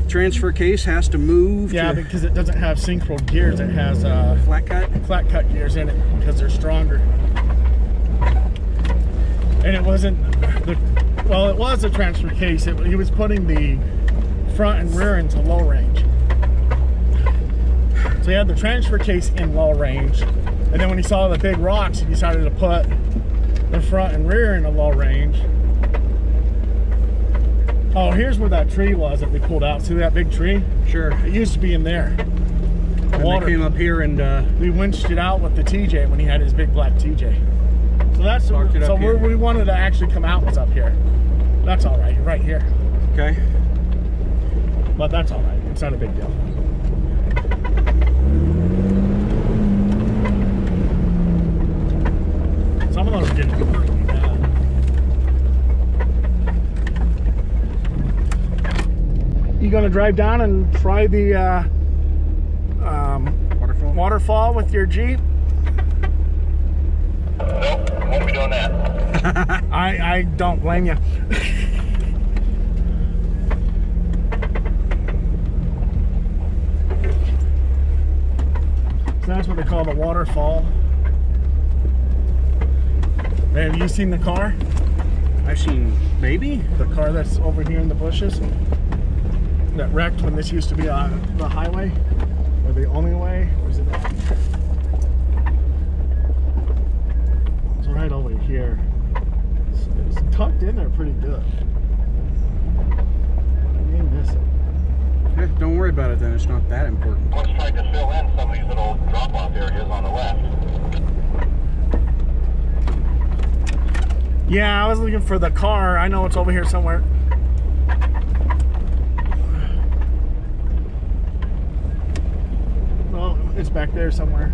S2: Transfer case has to move.
S1: Yeah,
S2: to
S1: because it doesn't have synchro gears. It has
S2: flat cut
S1: gears in it because they're stronger. And it wasn't well, it was a transfer case. He was putting the front and rear into low range. So he had the transfer case in low range, and then when he saw the big rocks, he decided to put the front and rear in a low range. Oh, here's where that tree was that we pulled out. See that big tree?
S2: Sure.
S1: It used to be in there.
S2: And
S1: Water.
S2: they came up here and
S1: We winched it out with the TJ when he had his big black TJ. So that's so where we wanted to actually come out was up here. That's all right. You're right here.
S2: Okay.
S1: But that's all right. It's not a big deal. Some of those get really bad. You gonna drive down and try the waterfall with your Jeep?
S5: Nope, won't be doing that.
S1: I don't blame you. So that's what they call the waterfall. Have you seen the car?
S2: I've seen maybe
S1: The car that's over here in the bushes that wrecked when this used to be on the highway or the only way. Where's it at? It's right over here. It's tucked in there pretty good. I may miss it.
S2: Don't worry about it then. It's not that important.
S5: Let's try to fill in some of these little drop-off areas on the left.
S1: Yeah, I was looking for the car. I know it's over here somewhere. Oh, it's back there somewhere.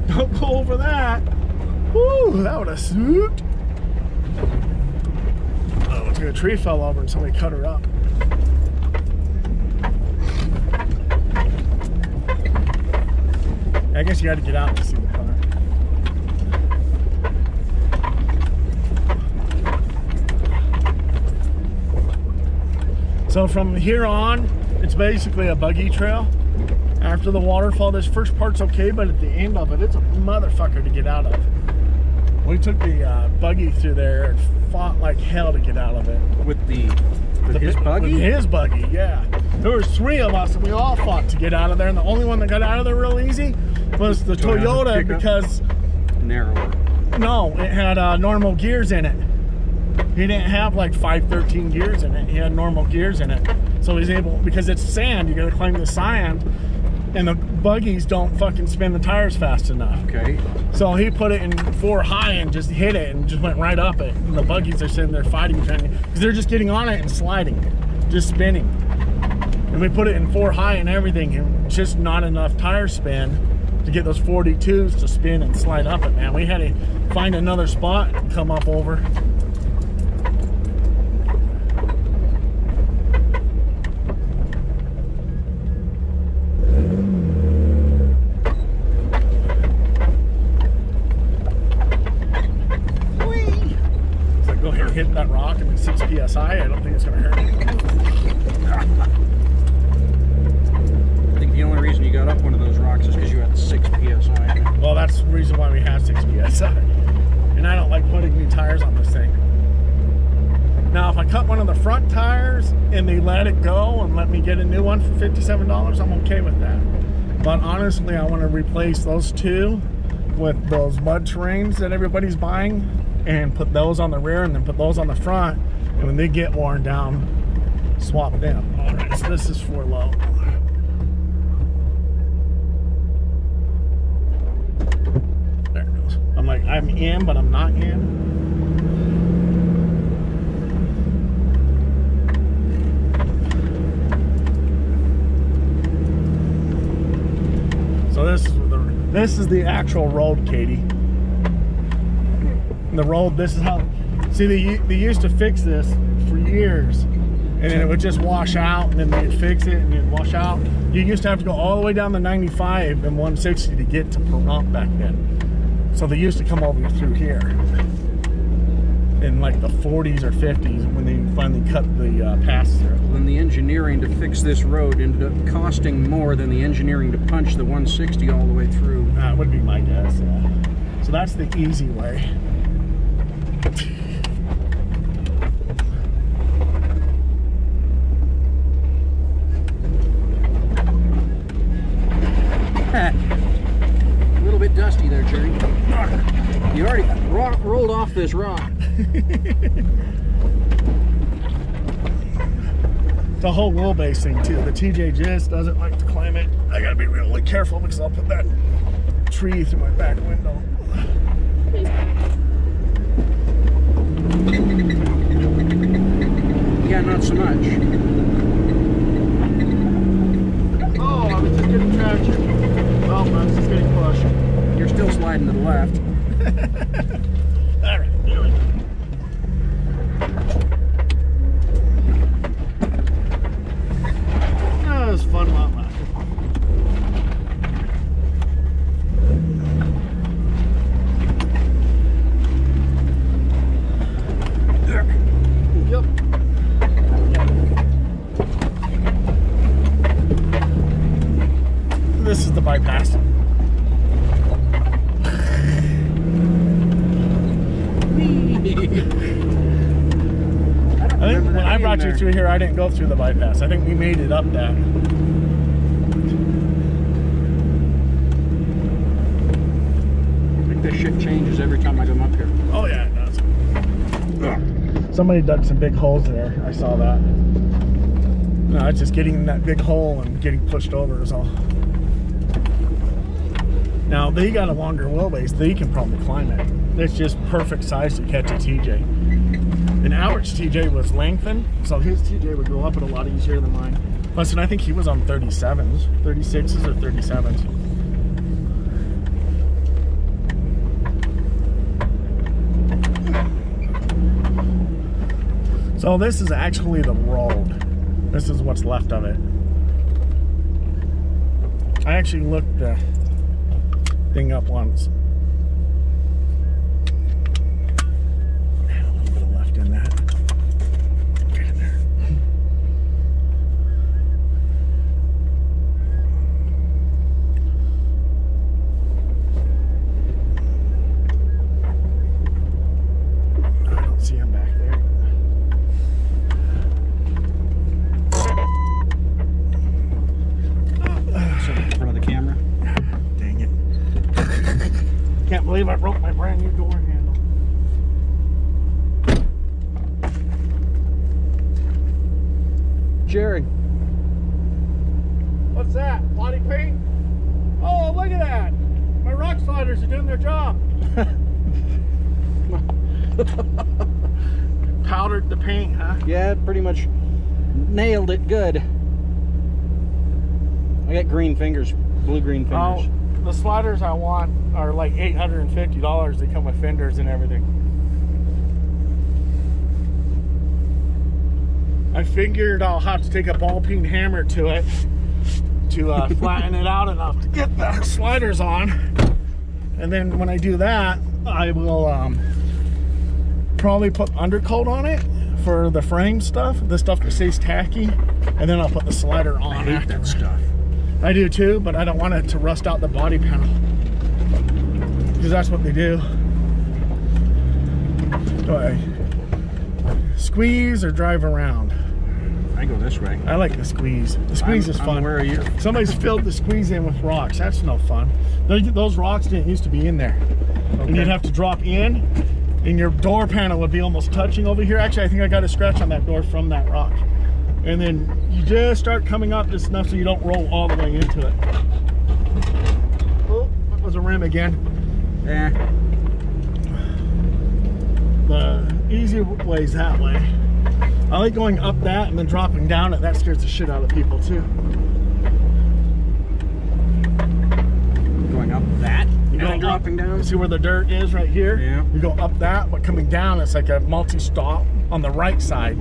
S1: Don't go over that. Woo, that would have swooped. Oh, it's like a tree fell over and somebody cut her up. I guess you got to get out to see the car. So from here on, it's basically a buggy trail. After the waterfall, this first part's okay, but at the end of it, it's a motherfucker to get out of. We took the buggy through there and fought like hell to get out of it.
S2: With his buggy?
S1: With his buggy, yeah. There was 3 of us and we all fought to get out of there, and the only one that got out of there real easy was the Toyota because...
S2: Narrower.
S1: No, it had normal gears in it. He didn't have like 513 gears in it. He had normal gears in it. So he's able, because it's sand, you gotta climb the sand, and the buggies don't fucking spin the tires fast enough.
S2: Okay.
S1: So he put it in 4 high and just hit it and just went right up it. And the buggies are sitting there fighting, because they're just getting on it and sliding, just spinning. And we put it in 4 high and everything, and just not enough tire spin to get those 42s to spin and slide up it, man. We had to find another spot and come up over. Hit that rock and it's 6 PSI, I don't think it's going to hurt.
S2: I think the only reason you got up one of those rocks is because you had 6 PSI.
S1: Well, that's the reason why we have 6 PSI. And I don't like putting new tires on this thing. Now, if I cut one of the front tires and they let it go and let me get a new one for $57, I'm okay with that. But honestly, I want to replace those 2 with those mud terrains that everybody's buying, and put those on the rear and then put those on the front, and when they get worn down, swap them. All right, so this is for low. There it goes. I'm like, I'm in, but I'm not in. So this is the actual road, Katie. The road, this is how, see, they used to fix this for years, and then it would just wash out, and then they'd fix it and it'd wash out. You used to have to go all the way down the 95 and 160 to get to Pahrump back then. So they used to come over through here in like the 40s or 50s when they finally cut the pass through.
S2: Then the engineering to fix this road ended up costing more than the engineering to punch the 160 all the way through.
S1: That would be my guess, yeah. So that's the easy way.
S2: A little bit dusty there, Jerry. You already rolled off this rock.
S1: It's a whole wheelbase thing too. The TJ just doesn't like to climb it. I gotta be really careful because I'll put that tree through my back window.
S2: Yeah, not so much.
S1: Oh, I was just getting traction. Oh, I was just getting pushed.
S2: You're still sliding to the left.
S1: All right, here we go. That was fun while it lasted. Yep. This is the bypass. I think when I brought you through here, I didn't go through the bypass. I think we made it up that.
S2: I think this shit changes every time I come up here.
S1: Oh yeah, it does. Somebody dug some big holes there. I saw that. No, it's just getting in that big hole and getting pushed over is all. Now, they got a longer wheelbase. They can probably climb it. It's just perfect size to catch a TJ. An average TJ was lengthened, so his TJ would go up it a lot easier than mine. Plus, and I think he was on 37s, 36s or 37s. So this is actually the road. This is what's left of it. I actually looked the thing up once. I had a little bit of left in that. Get in there. I don't see him back there.
S2: In front of the camera.
S1: Dang it. Can't believe I broke my brand new door handle.
S2: Jerry.
S1: What's that? Body paint? Oh, look at that. My rock sliders are doing their job. Powdered the paint, huh?
S2: Yeah, pretty much nailed it good. I got green fingers, blue-green fingers.
S1: Oh, the sliders I want are like $850. They come with fenders and everything. I figured I'll have to take a ball peen hammer to it to flatten it out enough to get the sliders on. And then when I do that, I will probably put undercoat on it for the frame stuff, the stuff that stays tacky, and then I'll put the slider on.
S2: I hate that stuff.
S1: I do too, but I don't want it to rust out the body panel, because that's what they do. Do I squeeze or drive around?
S2: I go this way.
S1: I like the squeeze. The squeeze is fun.
S2: Where are you?
S1: Somebody's filled the squeeze in with rocks. That's no fun. Those rocks didn't used to be in there. Okay. And you'd have to drop in, and your door panel would be almost touching over here. Actually, I think I got a scratch on that door from that rock. And then you just start coming up just enough so you don't roll all the way into it. Oh, that was a rim again.
S2: Yeah.
S1: The easy way's that way. I like going up that and then dropping down it. That scares the shit out of people too.
S2: Going up that?
S1: You go
S2: dropping down?
S1: See where the dirt is right here?
S2: Yeah.
S1: You go up that, but coming down, it's like a multi-stop on the right side.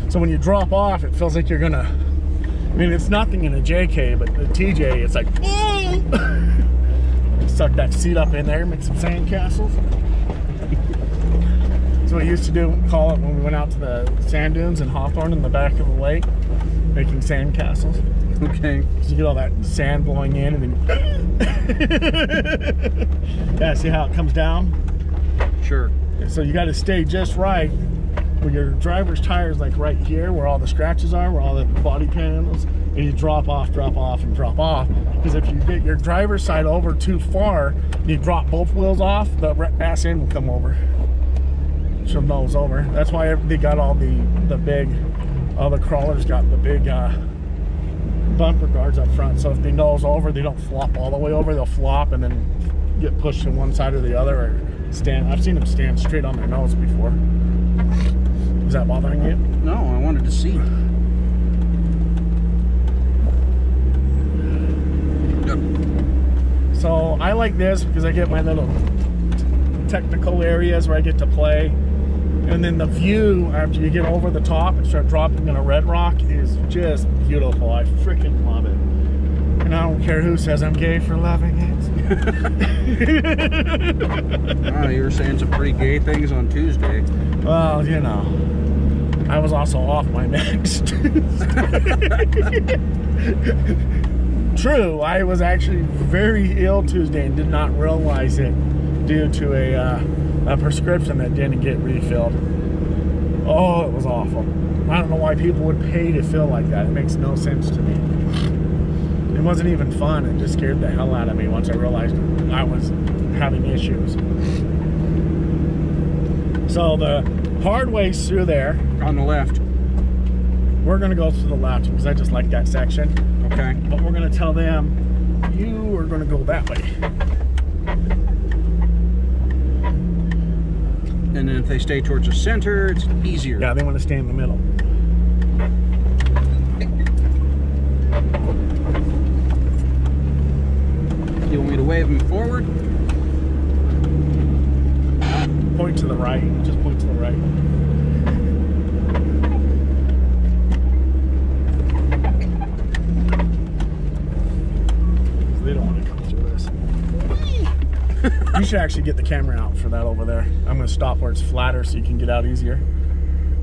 S1: So when you drop off, it feels like you're gonna, I mean, it's nothing in a JK, but the TJ, it's like, oh! Suck that seat up in there, make some sand castles. That's what we used to do, call it when we went out to the sand dunes in Hawthorne in the back of the lake, making sand castles.
S2: Okay.
S1: So you get all that sand blowing in and then yeah, see how it comes down?
S2: Sure.
S1: So you got to stay just right where your driver's tire is, like right here where all the scratches are, where all the body panels, and you drop off and drop off. Because if you get your driver's side over too far, you drop both wheels off, the ass end will come over. She'll nose over. That's why they got all the big, all the crawlers got the big bumper guards up front. So if they nose over, they don't flop all the way over. They'll flop and then get pushed to one side or the other, or stand. I've seen them stand straight on their nose before. Is that bothering you?
S2: No, I wanted to see.
S1: So I like this because I get my little technical areas where I get to play. And then the view after you get over the top and start dropping in a red rock is just beautiful. I freaking love it. And I don't care who says I'm gay for loving it.
S2: Oh, you were saying some pretty gay things on Tuesday.
S1: Well, you know, I was also off my meds. True, I was actually very ill Tuesday and did not realize it due to a prescription that didn't get refilled. Oh, it was awful. I don't know why people would pay to feel like that. It makes no sense to me. It wasn't even fun. It just scared the hell out of me once I realized I was having issues. So the hard ways through there.
S2: On the left.
S1: We're gonna go to the left because I just like that section.
S2: Okay.
S1: But we're gonna tell them you are gonna go that way.
S2: And then if they stay towards the center, it's easier.
S1: Yeah, they want to stay in the middle.
S2: You want me to wave them forward?
S1: Point to the right. Just point to the right. They don't want to come through this. You should actually get the camera out for that over there. I'm going to stop where it's flatter so you can get out easier.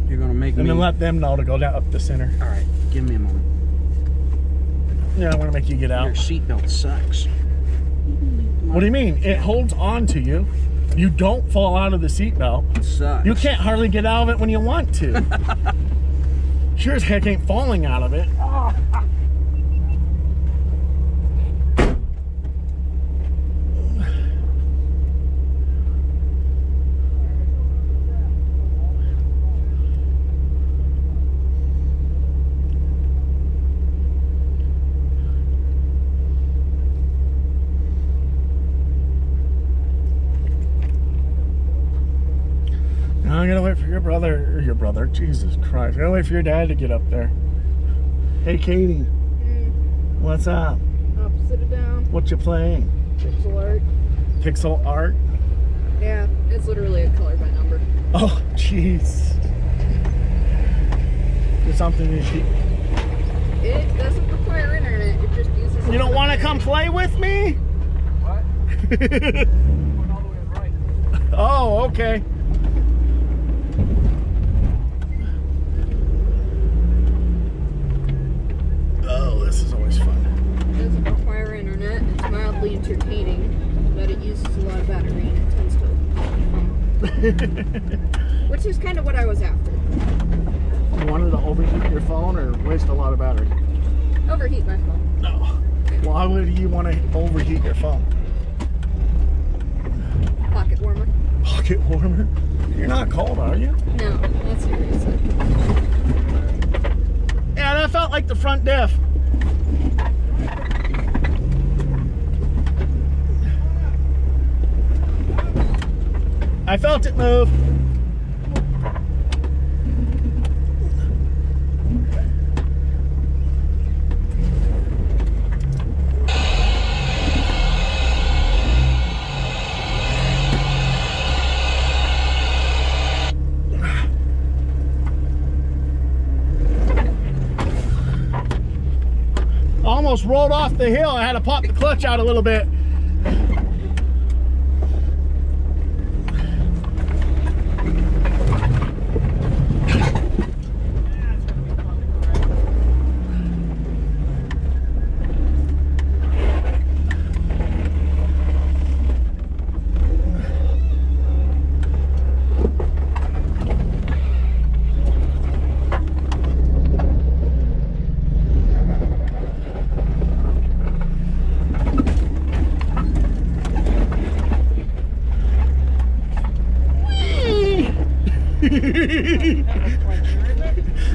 S2: You're gonna make me.
S1: And then let them know to go down up the center.
S2: All right, give me a moment.
S1: Yeah, I want to make you get out.
S2: Your seatbelt sucks.
S1: What do you mean? It holds on to you. You don't fall out of the seatbelt.
S2: It sucks.
S1: You can't hardly get out of it when you want to. Sure as heck ain't falling out of it. I gotta wait for your brother, Jesus Christ. I gotta wait for your dad to get up there. Hey, Katie. What's up?
S4: Opposite of down.
S1: What you playing?
S4: Pixel art.
S1: Pixel art?
S4: Yeah, it's literally a color by number.
S1: Oh, jeez. There's something you should...
S4: It doesn't require internet, it just uses...
S1: You don't want to come play with me?
S2: What? Going all the way right.
S1: Oh, okay. Oh, this is always fun.
S4: It doesn't require internet, it's mildly entertaining, but it uses a lot of battery and it tends to... which is kind of what I was after.
S1: You wanted to overheat your phone or waste a lot of battery?
S4: Overheat my phone.
S1: No. Why would you want to overheat your phone?
S4: Pocket warmer.
S1: Pocket warmer? You're not cold, are you?
S4: No, not seriously.
S1: Yeah, that felt like the front diff. I felt it move. Almost rolled off the hill. I had to pop the clutch out a little bit.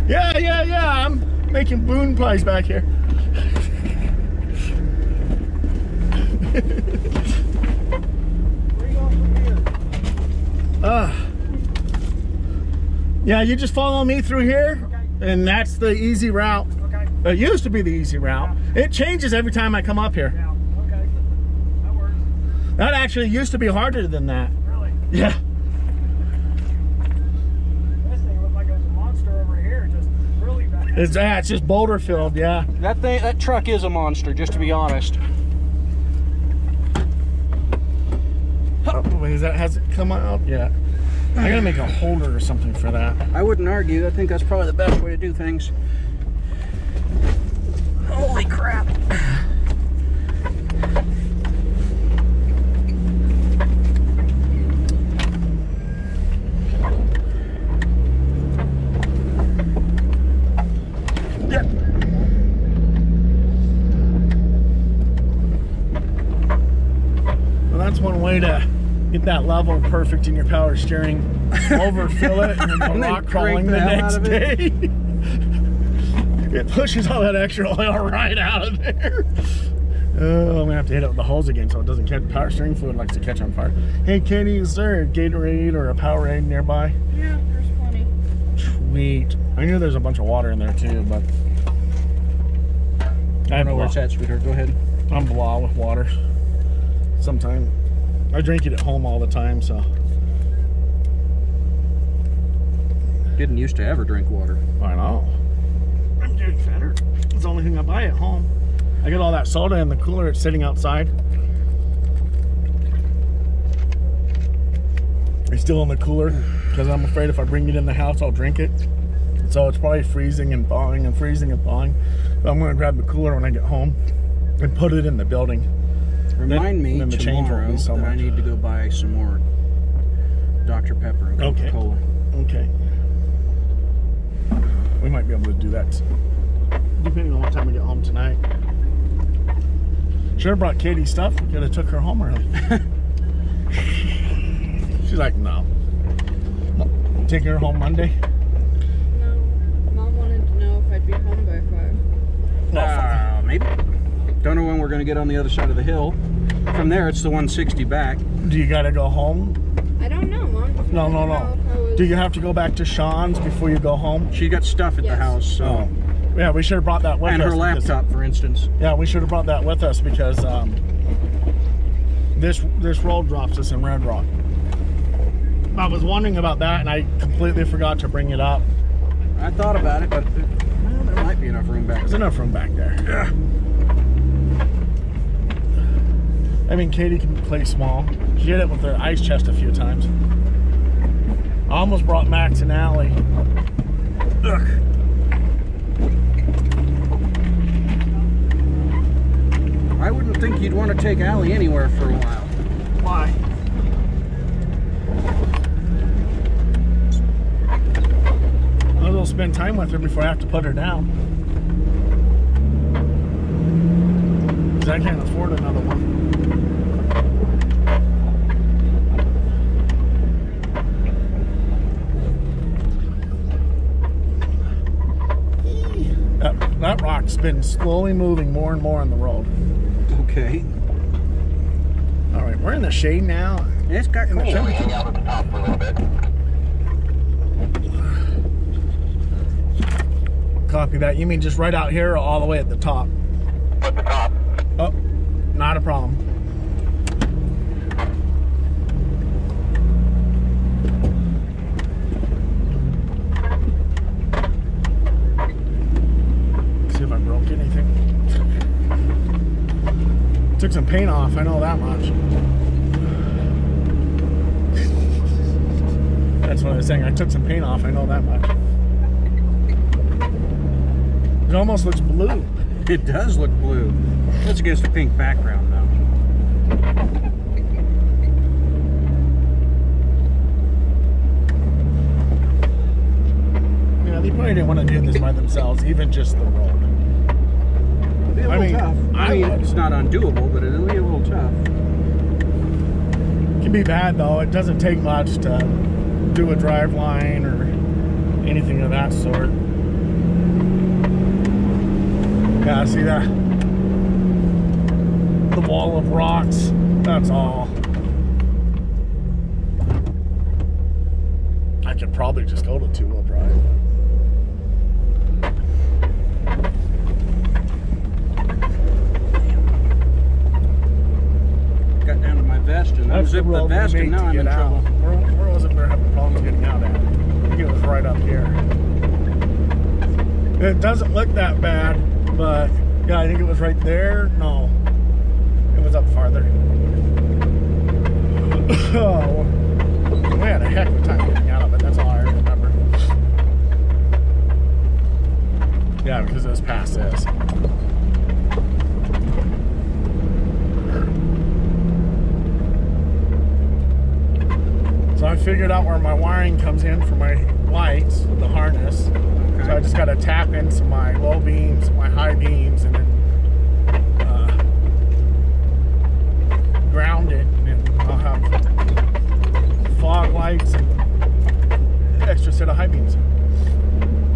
S1: Yeah. I'm making boon pies back here.
S2: Where are you going from here?
S1: Yeah, you just follow me through here, and that's the easy route.
S2: Okay.
S1: It used to be the easy route. It changes every time I come up here.
S2: Yeah. Okay. That works.
S1: That actually used to be harder than that.
S2: Really?
S1: Yeah.
S2: This thing looked like it was a monster over here. Just really bad.
S1: It's just boulder filled, yeah.
S2: That truck is a monster, just to be honest.
S1: Oh, wait, has it come out yet? I gotta make a holder or something for that.
S2: I wouldn't argue. I think that's probably the best way to do things. Holy crap.
S1: Yeah. Well, that's one way to get get that level perfect in your power steering, overfill it, and then go
S2: And then
S1: rock crawling
S2: crank
S1: the
S2: the hell
S1: next
S2: out of
S1: day. It pushes all that extra oil right out of there. Oh, I'm gonna have to hit it with the hose again so it doesn't catch. Power steering fluid likes to catch on fire. Hey, Katie, is there a Gatorade or a Powerade nearby?
S4: Yeah, there's plenty.
S1: Sweet. I knew there's a bunch of water in there too, but
S2: I don't know where it's at, sweetheart. Go ahead.
S1: I'm blah with water. Sometimes I drink it at home all the time, so
S2: Didn't used to ever drink water.
S1: I know. I'm getting fatter. It's the only thing I buy at home. I get all that soda in the cooler. It's sitting outside. It's still in the cooler because I'm afraid if I bring it in the house, I'll drink it. So it's probably freezing and thawing and freezing and thawing. But I'm going to grab the cooler when I get home and put it in the building.
S2: Remind me
S1: then the change won't
S2: tomorrow
S1: be so
S2: that I
S1: much.
S2: need to go buy some more Dr. Pepper and
S1: Okay.
S2: Coca-Cola.
S1: Okay. We might be able to do that depending on what time we get home tonight. Should have brought Katie stuff. We could have took her home early. She's like, no. Taking her home Monday?
S4: No. Mom wanted to know if I'd be home by 5.
S2: Maybe. Don't know when we're going to get on the other side of the hill. From there, it's the 160 back.
S1: Do you got to go home?
S4: I don't know, Mom. Just
S1: No,
S4: wanted
S1: no,
S4: to know
S1: no.
S4: if I was-
S1: Do you have to go back to Sean's before you go home?
S2: She got stuff at the
S4: Yes.
S2: house, so.
S1: Oh. Yeah, we should have brought that with us.
S2: And her
S1: because-
S2: laptop, for instance.
S1: Yeah, we should have brought that with us because this road drops us in Red Rock. I was wondering about that and I completely forgot to bring it up.
S2: I thought about it, but well, there might be enough room back
S1: There's
S2: there.
S1: enough room back there. Yeah. I mean, Katie can play small. She did it with her ice chest a few times. I almost brought Max and Allie. Ugh.
S2: I wouldn't think you'd want to take Allie anywhere for a while.
S1: Why? I'll spend time with her before I have to put her down. Because I can't afford another one. That rock's been slowly moving more and more on the road.
S2: Okay.
S1: All right, we're in the shade now.
S2: It's got cold.
S5: Hang out at the top for a little bit.
S1: Copy that. You mean just right out here or all the way at the top?
S5: At the top.
S1: Oh, not a problem. See if I broke anything. Took some paint off, I know that much. That's what I was saying. I took some paint off, I know that much. It almost looks blue.
S2: It does look blue. That's against a pink background, though.
S1: Yeah, they probably didn't want to do this by themselves, even just the road.
S2: It'll be a
S1: I
S2: little
S1: mean,
S2: tough.
S1: I
S2: I mean,
S1: would.
S2: it's not undoable, but it'll be a little tough.
S1: It can be bad though. It doesn't take much to do a drive line or anything of that sort. Yeah, see that? The wall of rocks. That's all. I could probably just go to two-wheel drive.
S2: Got down to my vest and unzipped the
S1: road we
S2: vest,
S1: made
S2: and now
S1: to
S2: I'm in
S1: get out.
S2: trouble.
S1: Where was it we're having problems getting out at? I think it was right up here. It doesn't look that bad, but yeah, I think it was right there. No, it was up farther. Oh, we had a heck of a time getting out of it. That's all I remember. Yeah, because it was past this. So I figured out where my wiring comes in for my lights with the harness.
S2: Okay.
S1: So I just got to tap into my low beams, my high beams, and then ground it, and I'll have lights and extra set of high beams,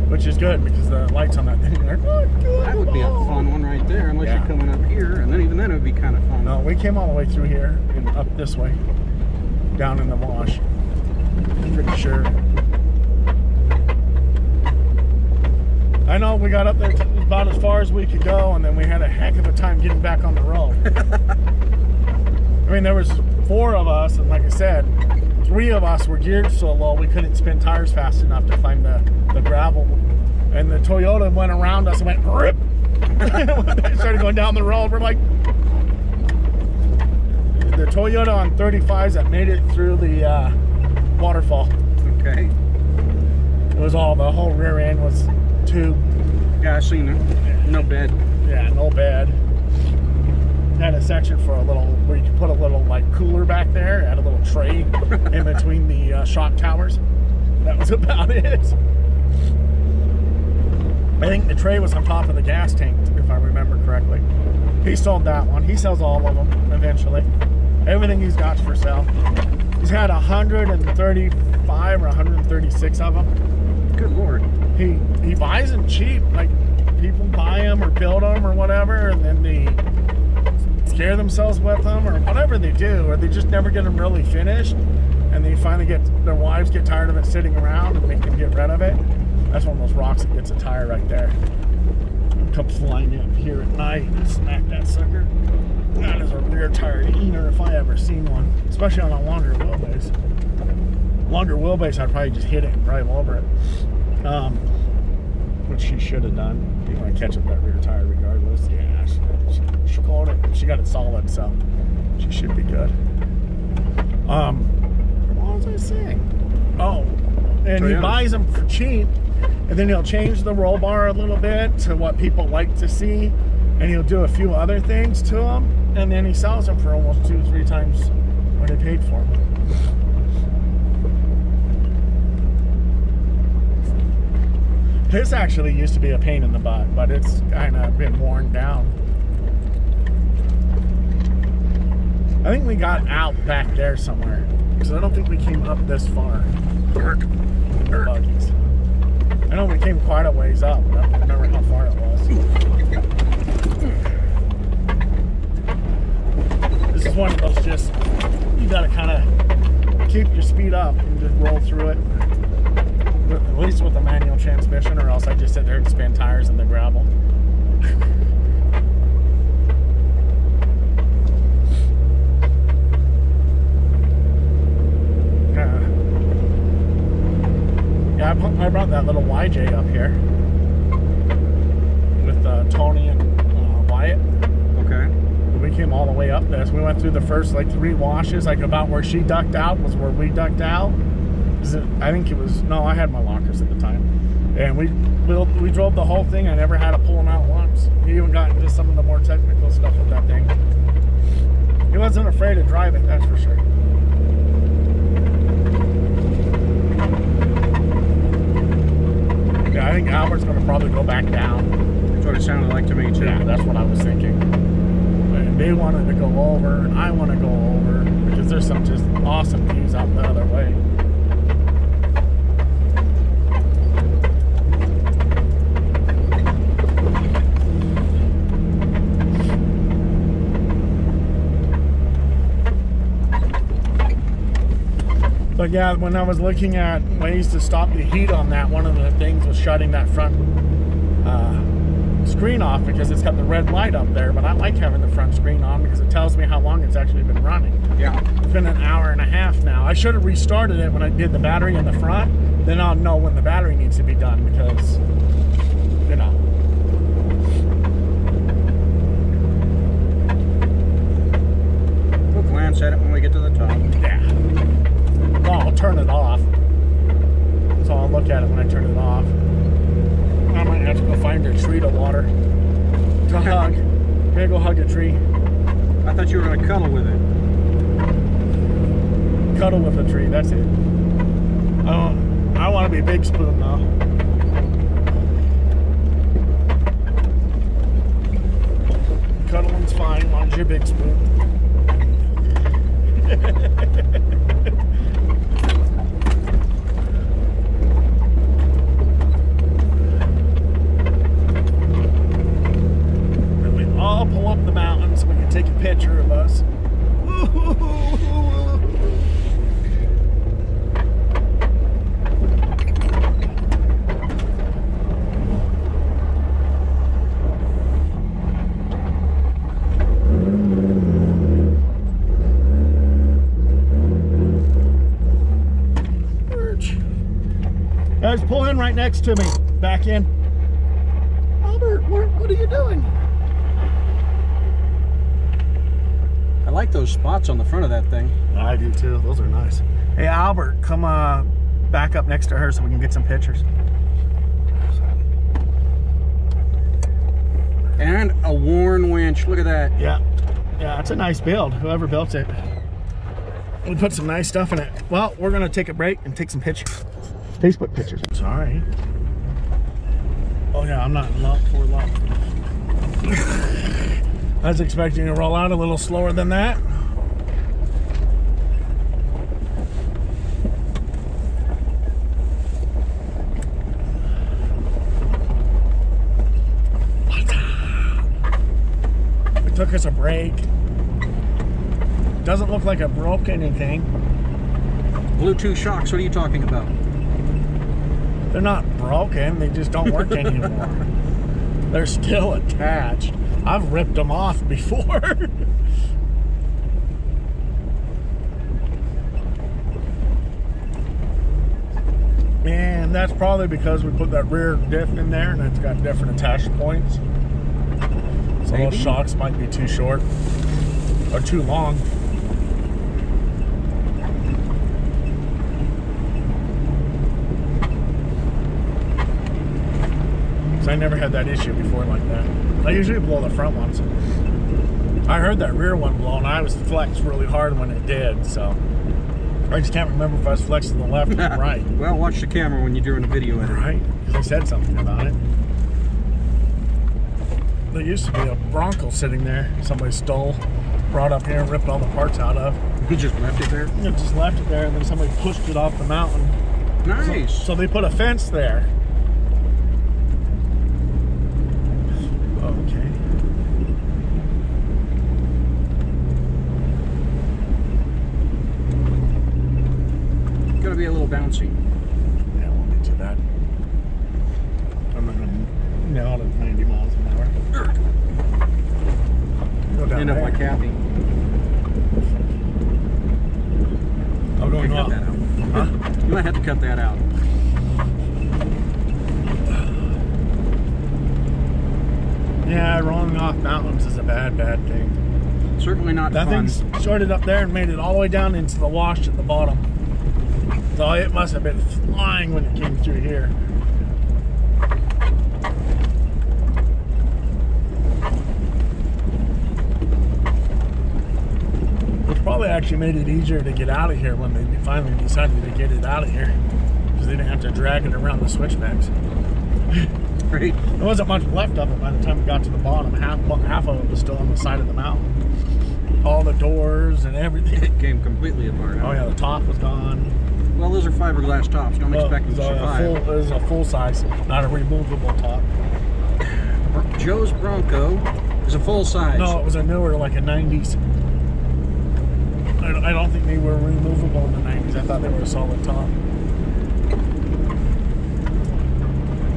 S1: which is good because the lights on that thing are
S2: That would be a fun one right there, unless
S1: Yeah.
S2: you're coming up here, and then even then it would be kind of fun.
S1: No, we came all the way through here and up this way, down in the wash. I'm pretty sure. I know we got up there about as far as we could go, and then we had a heck of a time getting back on the road. I mean, there was 4 of us, and like I said, 3 of us were geared so low we couldn't spin tires fast enough to climb the gravel. And the Toyota went around us and went rip. They started going down the road. We're like, the Toyota on 35s that made it through the waterfall.
S2: Okay.
S1: It was all, the whole rear end was tube.
S2: Yeah, I seen it. No bed.
S1: Yeah, no bed. Had a section for a little, where you could put a little like cooler back there, had a little tray in between the shock towers. That was about it. I think the tray was on top of the gas tank, if I remember correctly. He sold that one. He sells all of them eventually. Everything he's got for sale. He's had 135 or 136 of them.
S2: Good Lord.
S1: He buys them cheap. Like, people buy them or build them or whatever, and then they scare themselves with them or whatever they do, or they just never get them really finished, and they finally their wives get tired of it sitting around and make them get rid of it. That's one of those rocks that gets a tire right there. Come flying up here at night and smack that sucker. That is a rear tire eater if I ever seen one, especially on a longer wheelbase. Longer wheelbase, I'd probably just hit it and drive over it, which she should have done. You want to catch up that rear tire regardless. Yeah, she called it. She got it solid, so she should be good. What was I saying? Oh, and he buys them for cheap, and then he'll change the roll bar a little bit to what people like to see, and he'll do a few other things to them, and then he sells them for almost 2-3 times what he paid for them. This actually used to be a pain in the butt, but it's kind of been worn down. I think we got out back there somewhere, because I don't think we came up this far. Buggies. I know we came quite a ways up, but I don't remember how far it was. This is one of those just, you gotta kind of keep your speed up and just roll through it. At least with a manual transmission, or else I just sit there and spin tires in the gravel. Yeah, I brought that little YJ up here with Tony and Wyatt.
S2: Okay.
S1: We came all the way up this. We went through the first like 3 washes, like about where she ducked out was where we ducked out. I think it was, no, I had my lockers at the time. And we drove the whole thing. I never had to pull them out once. He even got into some of the more technical stuff with that thing. He wasn't afraid to drive it, that's for sure. Yeah, I think Albert's going to probably go back down.
S2: That's what it sounded like to me, too.
S1: Yeah, that's what I was thinking. And they wanted to go over, and I want to go over, because there's some just awesome views out the other way. But yeah, when I was looking at ways to stop the heat on that, one of the things was shutting that front screen off, because it's got the red light up there. But I like having the front screen on because it tells me how long it's actually been running.
S2: Yeah.
S1: It's been an hour and a half now. I should have restarted it when I did the battery in the front. Then I'll know when the battery needs to be done, because, you know.
S2: We'll glance at it when we get to the top.
S1: Yeah. Well, I'll turn it off. So I'll look at it when I turn it off. I might have to go find a tree to water. To hug. Gotta go hug a tree.
S2: I thought you were going to cuddle with it.
S1: Cuddle with a tree, that's it. I want to be Big Spoon now. Cuddling's fine, as long as you're Big Spoon. Guys, pull in right next to me. Back in. Albert, what are you doing?
S2: I like those spots on the front of that thing.
S1: I do too. Those are nice. Hey, Albert, come back up next to her so we can get some pictures.
S2: And a worn winch. Look at that.
S1: Yeah. Yeah, it's a nice build. Whoever built it. We put some nice stuff in it. Well, we're going to take a break and take some pictures. Facebook pictures. Sorry. Oh yeah, I'm not in lock for lock. I was expecting to roll out a little slower than that. It took us a break. Doesn't look like it broke anything.
S2: Bluetooth shocks, what are you talking about?
S1: They're not broken, they just don't work anymore. They're still attached. I've ripped them off before. And that's probably because we put that rear diff in there and it's got different attach points. So
S2: Maybe.
S1: those shocks might be too short or too long. I never had that issue before like that. I usually blow the front ones. I heard that rear one blow and I was flexed really hard when it did, so I just can't remember if I was flexed to the left or the right.
S2: Well, watch the camera when you're doing a video edit.
S1: Right, because they said something about it. There used to be a Bronco sitting there somebody stole, brought up here and ripped all the parts out of.
S2: You just left it there?
S1: You just left it there and then somebody pushed it off the mountain.
S2: Nice.
S1: So they put a fence there. Okay.
S2: Gonna be a little bouncy.
S1: Yeah, we'll get to that. I'm not gonna nail it at 90 miles an hour. Go down
S2: End up
S1: there.
S2: like Kathy.
S1: I'm going
S2: Cut
S1: up.
S2: that out.
S1: Huh?
S2: You might have to cut that out.
S1: Yeah, rolling off mountains is a bad thing.
S2: Certainly not
S1: That
S2: fun.
S1: thing started up there and made it all the way down into the wash at the bottom. So it must have been flying when it came through here. Which probably actually made it easier to get out of here when they finally decided to get it out of here. Because they didn't have to drag it around the switchbacks.
S2: Right?
S1: There wasn't much left of it by the time we got to the bottom. Half of it was still on the side of the mountain. All the doors and everything.
S2: It came completely apart.
S1: Oh yeah, the top was gone.
S2: Well, those are fiberglass tops. Don't expect them to survive.
S1: It was a full size, not a removable top.
S2: Joe's Bronco is a full size.
S1: No, it was a newer, like a 90s. I don't think they were removable in the 90s. I thought they were a solid top.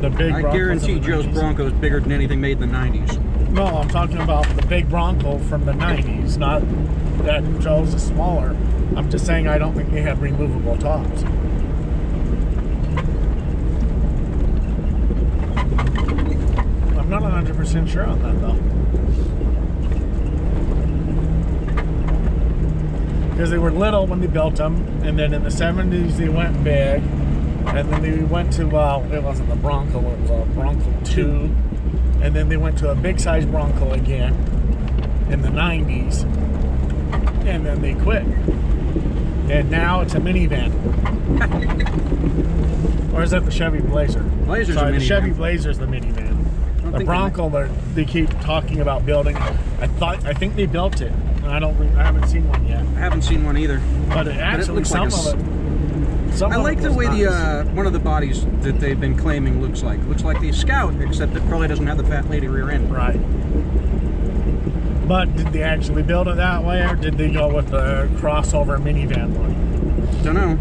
S1: The big
S2: I
S1: Broncos
S2: guarantee
S1: in the
S2: Joe's
S1: 90s.
S2: Bronco is bigger than anything made in the 90s.
S1: No, I'm talking about the big Bronco from the 90s, not that Joe's is smaller. I'm just saying I don't think they had removable tops. I'm not 100% sure on that though. Because they were little when they built them, and then in the 70s they went big, and then they went to, it wasn't the Bronco, it was a Bronco 2, and then they went to a big size Bronco again in the 90s, and then they quit. And now it's a minivan. Or is that the Chevy Blazer?
S2: Blazer's
S1: Sorry,
S2: a
S1: the
S2: minivan.
S1: Chevy Blazer's the minivan.
S2: don't
S1: The
S2: think
S1: Bronco, they keep talking about building. I think they built it. I haven't seen one yet.
S2: I haven't seen one either.
S1: But it actually,
S2: looks like
S1: some of it. Some
S2: I
S1: of
S2: like
S1: it
S2: the
S1: was
S2: way
S1: nice.
S2: one of the bodies that they've been claiming looks like. Looks like the Scout, except it probably doesn't have the fat lady rear end.
S1: Right. But did they actually build it that way, or did they go with the crossover minivan one?
S2: Don't know.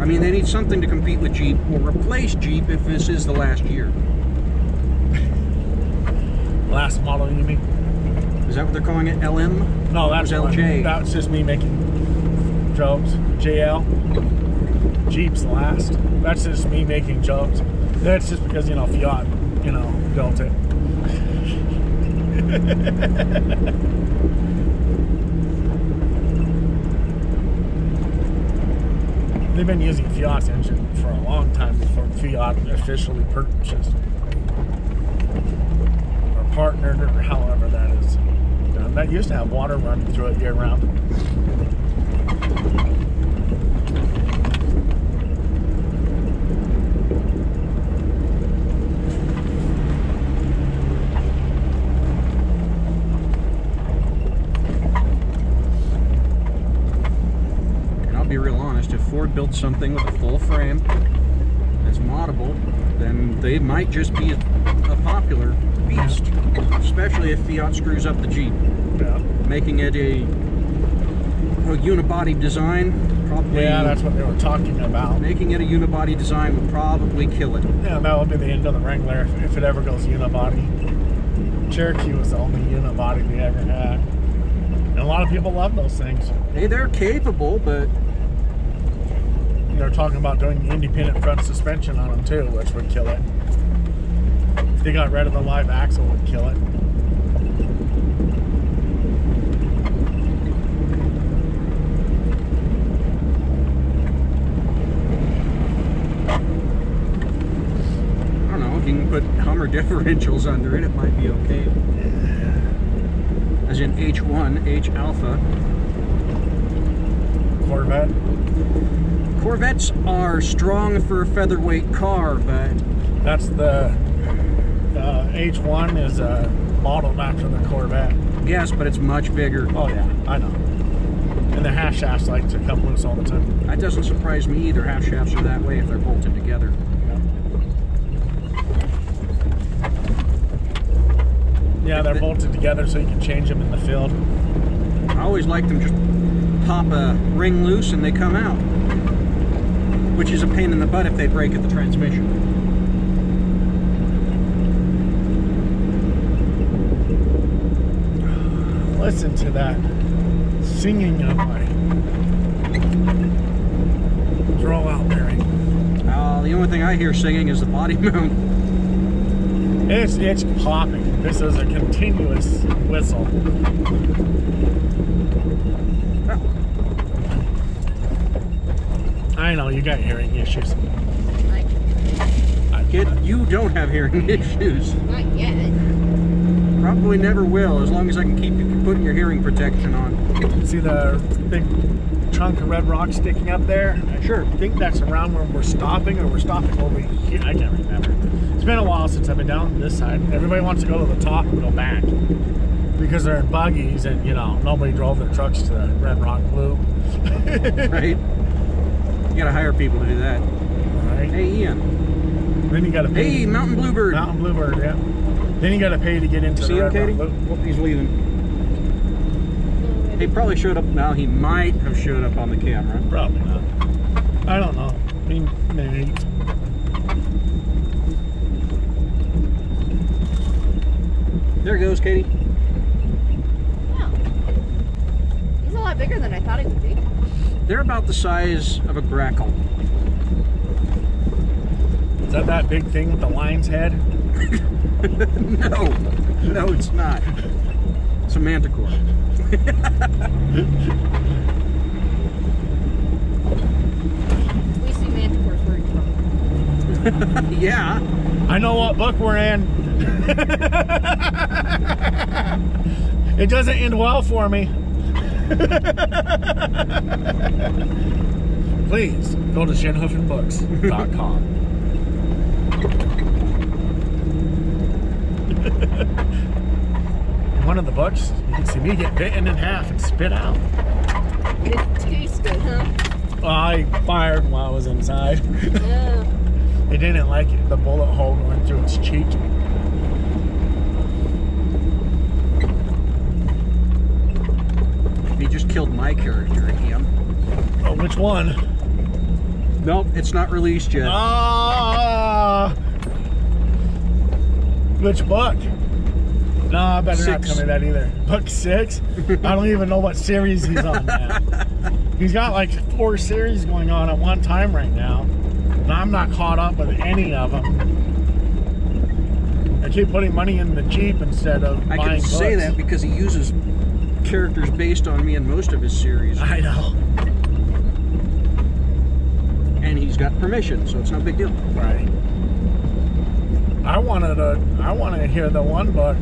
S2: I mean, they need something to compete with Jeep or replace Jeep if this is the last year.
S1: Last model, you mean?
S2: Is that what they're calling it? LM?
S1: No, that's
S2: Or was LJ.
S1: That's just me making jokes. JL. Jeeps last. That's just me making jokes. That's just because, you know, Fiat, you know, built it. They've been using Fiat's engine for a long time before Fiat officially purchased or partnered, or however that is done. That used to have water running through it year round.
S2: Be real honest, if Ford built something with a full frame that's moddable, then they might just be a popular beast, especially if Fiat screws up the Jeep.
S1: Yeah.
S2: Making it a unibody design, probably.
S1: Yeah, that's what they were talking about.
S2: Making it a unibody design would probably kill it.
S1: Yeah, that would be the end of the Wrangler if it ever goes unibody. Cherokee was the only unibody they ever had. And a lot of people love those things.
S2: Hey, they're capable, but
S1: they're talking about doing independent front suspension on them too, which would kill it. If they got rid of the live axle, it would kill it.
S2: I don't know, if you can put Hummer differentials under it, it might be okay. As in H1, H Alpha.
S1: Corvette.
S2: Corvettes are strong for a featherweight car, but
S1: that's the H1 is modeled after the Corvette.
S2: Yes, but it's much bigger.
S1: Oh yeah, I know. And the half shafts like to come loose all the time.
S2: That doesn't surprise me either. Half shafts are that way if they're bolted together.
S1: Yeah, they're bolted together so you can change them in the field.
S2: I always like them just pop a ring loose and they come out, which is a pain in the butt if they break at the transmission.
S1: Listen to that singing of my throw out bearing.
S2: The only thing I hear singing is the body mount.
S1: It's popping. This is a continuous whistle. I know, you got hearing issues.
S2: Kid, you don't have hearing issues.
S4: Not yet.
S2: Probably never will, as long as I can keep you putting your hearing protection on.
S1: See the big chunk of red rock sticking up there?
S2: Sure.
S1: I think that's around where we're stopping, or we're stopping over here. I can't remember. It's been a while since I've been down this side. Everybody wants to go to the top and go back because they're in buggies and, you know, nobody drove their trucks to the red rock blue.
S2: Right? You gotta hire people to do that.
S1: Right.
S2: Hey, Ian.
S1: Then you gotta pay.
S2: Hey, Mountain Bluebird.
S1: Mountain Bluebird, yeah. Then you gotta pay to get into
S2: See
S1: the
S2: him,
S1: red
S2: Katie?
S1: rock blue.
S2: Oh, he's leaving. He probably showed up. Well, he might have showed up on the camera.
S1: Probably not. I don't know. I mean, maybe.
S2: There he goes, Katie.
S4: Wow. He's a lot bigger than I thought he would be.
S2: They're about the size of a grackle.
S1: Is that big thing with the lion's head?
S2: No, it's not. It's a manticore.
S4: We see manticores very trouble.
S2: Yeah.
S1: I know what book we're in. It doesn't end well for me. Please go to shinhoofenbooks.com. In one of the books, you can see me get bitten in half and spit out.
S4: It tasted, huh?
S1: Well, I fired while I was inside.
S4: Yeah.
S1: It didn't like it. The bullet hole going through its cheek.
S2: He just killed my character, Ian.
S1: Oh, which one?
S2: Nope, it's not released yet.
S1: Ah! Which book? No, I better not
S2: 6.
S1: tell me that either. Book 6? I don't even know what series he's on now. He's got like 4 series going on at one time right now. And I'm not caught up with any of them. I keep putting money in the Jeep instead of buying
S2: I can say
S1: books.
S2: that because he uses characters based on me in most of his series.
S1: I know.
S2: And he's got permission, so it's no big deal.
S1: Right. I want to hear the one book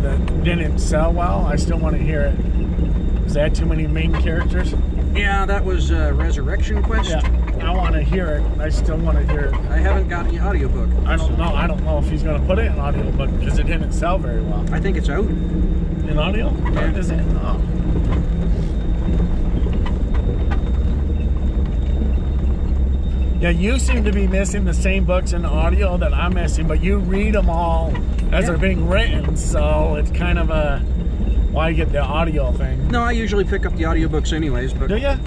S1: that didn't sell well. I still want to hear it. Is that too many main characters?
S2: Yeah, that was Resurrection Quest.
S1: Yeah. I want to hear it. I still want to hear it.
S2: I haven't got the audiobook.
S1: I don't know. I don't know if he's going to put it in audiobook because it didn't sell very well.
S2: I think it's out.
S1: In audio?
S2: Yeah.
S1: Is it? Oh. Yeah, you seem to be missing the same books in audio that I'm missing, but you read them all as they're being written, so it's kind of a why get the audio thing.
S2: No, I usually pick up the audiobooks anyways, but...
S1: Do you?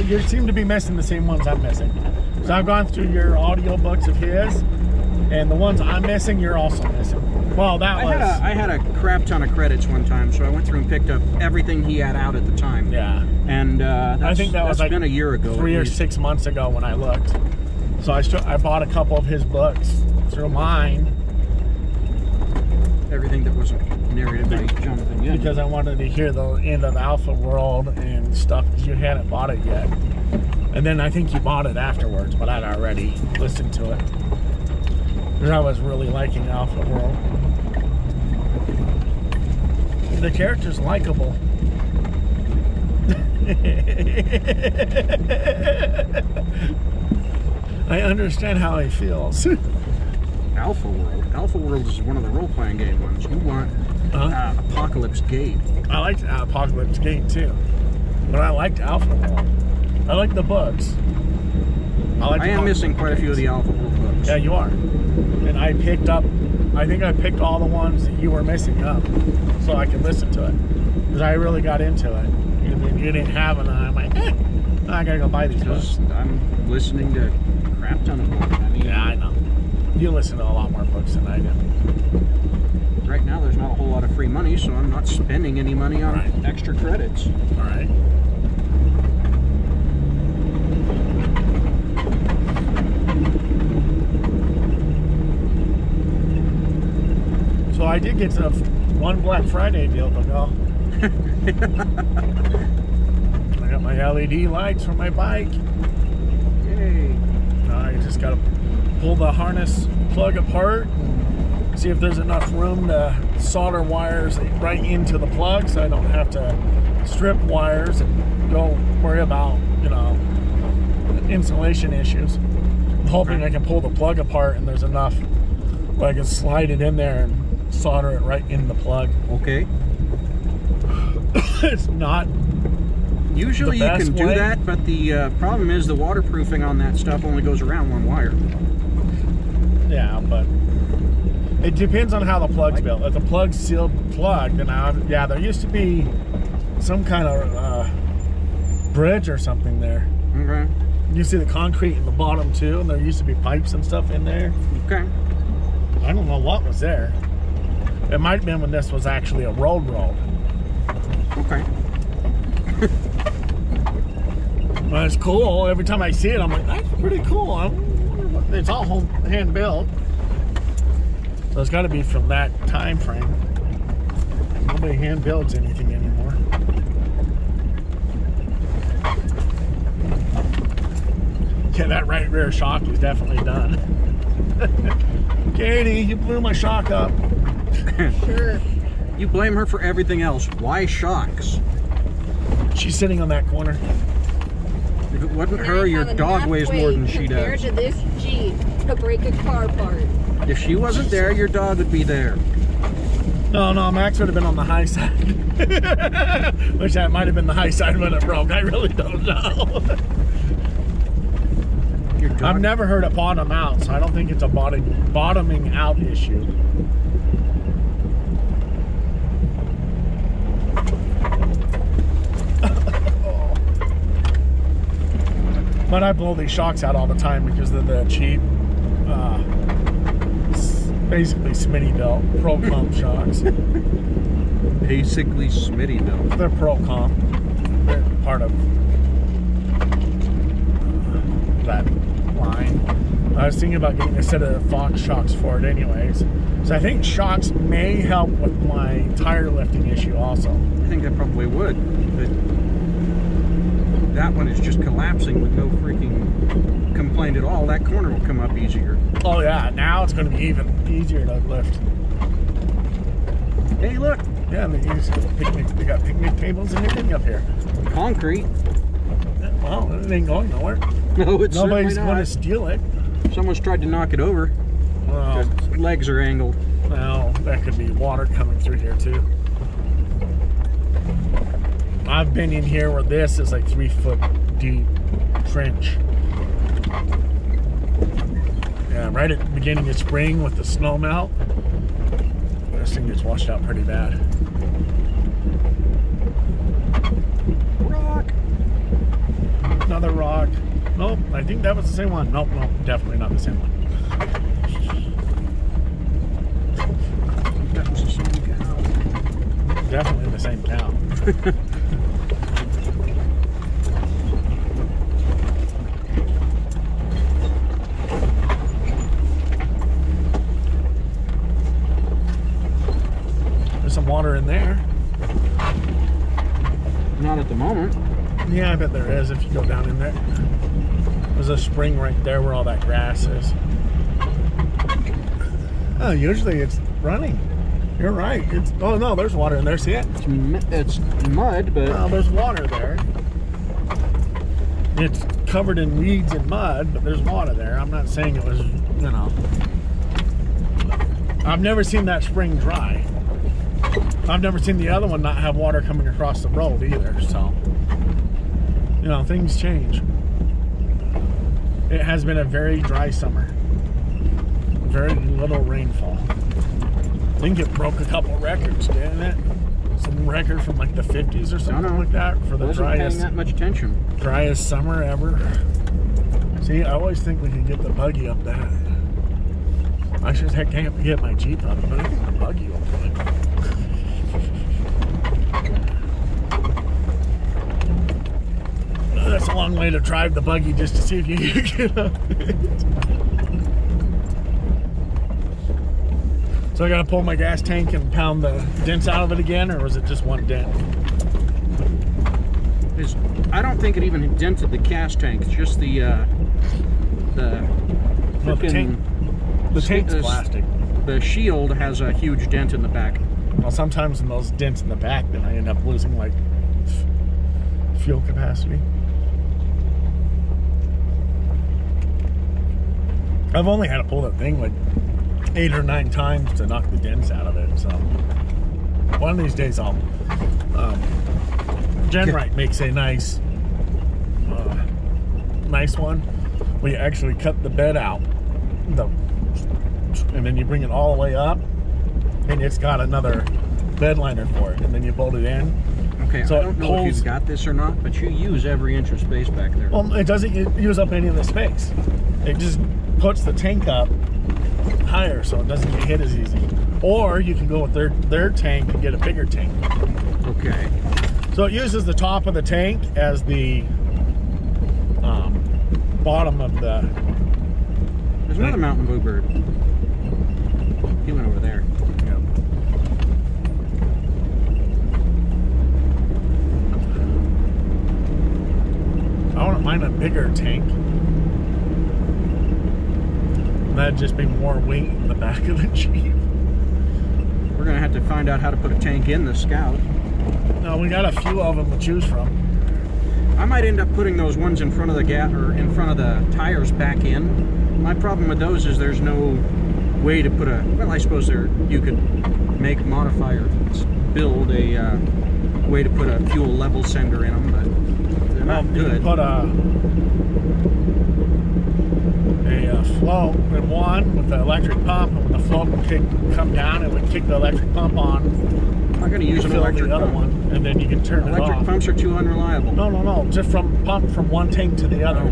S1: You seem to be missing the same ones I'm missing. So I've gone through your audiobooks of his, and the ones I'm missing, you're also missing. Well,
S2: I had a crap ton of credits one time, so I went through and picked up everything he had out at the time.
S1: Yeah.
S2: And
S1: I think that was like
S2: been a year ago.
S1: 3 or 6 months ago when I looked. So I bought a couple of his books through mine.
S2: Everything that wasn't narrated by Jonathan Yen.
S1: Because I wanted to hear the end of Alpha World and stuff because you hadn't bought it yet. And then I think you bought it afterwards, but I'd already listened to it. Because I was really liking Alpha World. The character's likable. I understand how he feels.
S2: Alpha World. Alpha World is one of the role-playing game ones. You want Apocalypse Gate.
S1: I liked Apocalypse Gate too, but I liked Alpha World. I like the books.
S2: I am missing quite a few of the Alpha World books.
S1: Yeah, you are. And I picked up, I think I picked all the ones that you were missing up so I could listen to it. Because I really got into it. And then you didn't have it, and I'm like, I gotta go buy these books.
S2: I'm listening to a crap ton of books. I mean,
S1: Yeah, I know. You listen to a lot more books than I do.
S2: right now there's not a whole lot of free money, so I'm not spending any money on extra credits.
S1: All right. So I did get to one Black Friday deal to go. I got my LED lights for my bike.
S2: Yay.
S1: I just got to pull the harness plug apart and see if there's enough room to solder wires right into the plug so I don't have to strip wires and go worry about, you know, insulation issues. I'm hoping I can pull the plug apart and there's enough where I can slide it in there and solder it right in the plug.
S2: Okay.
S1: It's not
S2: Usually
S1: the
S2: you can
S1: best
S2: do
S1: way.
S2: that, but the problem is the waterproofing on that stuff only goes around one wire.
S1: Yeah, but it depends on how the plug's built. If the plug's sealed plug, then yeah, there used to be some kind of bridge or something there.
S2: Okay.
S1: You see the concrete in the bottom too, and there used to be pipes and stuff in there.
S2: Okay.
S1: I don't know what was there. It might have been when this was actually a road.
S2: Okay.
S1: But it's cool. Every time I see it, I'm like, that's pretty cool. It's all hand built. So it's got to be from that time frame. Nobody hand builds anything anymore. Yeah, that right rear shock is definitely done. Katie, you blew my shock up.
S4: Sure.
S2: You blame her for everything else. Why shocks?
S1: She's sitting on that corner.
S2: If it wasn't
S4: And
S2: her,
S4: I
S2: your
S4: have
S2: dog
S4: enough
S2: weighs more
S4: weight
S2: than she
S4: compared
S2: does.
S4: to this Jeep to break a car apart.
S2: If she wasn't there, your dog would be there.
S1: No, Max would have been on the high side. Which that might have been the high side when it broke. I really don't know.
S2: Your dog,
S1: I've never heard it bottom out, so I don't think it's a bottoming out issue. But I blow these shocks out all the time because of the cheap Basically Smittyville, Pro Comp shocks.
S2: Basically Smittyville.
S1: They're Pro Comp. They're part of that line. I was thinking about getting a set of Fox shocks for it anyways. So I think shocks may help with my tire lifting issue also.
S2: I think that probably would. But that one is just collapsing with no freaking complaint at all. That corner will come up easier.
S1: Oh yeah, now it's going to be even easier to lift.
S2: Hey, look!
S1: Yeah, they got picnic tables and everything up here.
S2: Concrete.
S1: Well, it ain't going nowhere.
S2: No, it's
S1: Nobody's
S2: certainly
S1: going to
S2: not.
S1: steal it.
S2: Someone's tried to knock it over.
S1: Well,
S2: Its legs are angled.
S1: well, that could be water coming through here too. I've been in here where this is like 3 foot deep trench. Yeah, right at the beginning of spring with the snow melt. This thing gets washed out pretty bad.
S2: Rock!
S1: Another rock. Nope, I think that was the same one. Nope, nope, definitely not the same one.
S2: That was the same cow.
S1: Definitely the same cow. There's some water in there.
S2: Not at the moment.
S1: Yeah, I bet there is if you go down in there. There's a spring right there where all that grass is. Oh, usually it's running. You're right. It's oh no, there's water in there. See it?
S2: It's mud, but
S1: Oh, there's water there. It's covered in weeds and mud, but there's water there. I'm not saying it was, you know. I've never seen that spring dry. I've never seen the other one not have water coming across the road either, so. You know, things change. It has been a very dry summer. Very little rainfall. I think it broke a couple records, didn't it? Some record from like the 50s or something like that for the
S2: wasn't paying
S1: driest
S2: that much attention.
S1: driest summer ever. See, I always think we can get the buggy up that. I just can't get my Jeep up, but I think the buggy will do it. That's a long way to drive the buggy just to see if you can get up it. So I gotta pull my gas tank and pound the dents out of it again, or was it just one dent?
S2: I don't think it even dented the gas tank. It's just the
S1: Well, the
S2: frickin'
S1: tank's plastic.
S2: The shield has a huge dent in the back.
S1: Well, sometimes in those dents in the back, then I end up losing like fuel capacity. I've only had to pull that thing like 8 or 9 times to knock the dents out of it. So one of these days I'll. Genrite makes a nice one where you actually cut the bed out, and then you bring it all the way up, and it's got another bed liner for it, and then you bolt it in.
S2: Okay,
S1: So
S2: I
S1: it
S2: don't know if
S1: pulls-
S2: you've got this or not, but you use every inch of space back there.
S1: Well, it doesn't use up any of the space. It just puts the tank up higher so it doesn't get hit as easy. Or you can go with their tank and get a bigger tank.
S2: Okay.
S1: So it uses the top of the tank as the bottom of the.
S2: There's another mountain bluebird. He went over there.
S1: Yeah. I wouldn't mind a bigger tank. That'd just be more weight in the back of the Jeep.
S2: We're gonna have to find out how to put a tank in the Scout.
S1: No, we got a few of them to choose from.
S2: I might end up putting those ones in front of the in front of the tires back in. My problem with those is there's no way to put a. Well, I suppose you could modify or build a way to put a fuel level sender in them, but they're not
S1: You
S2: good.
S1: can put a float in one with the electric pump, and when the float would come down, it would kick the electric pump on.
S2: I'm going to use an
S1: Fill
S2: electric
S1: the other
S2: pump.
S1: one, and then you can turn it
S2: Electric
S1: off.
S2: pumps are too unreliable.
S1: No, just pump from one tank to the other.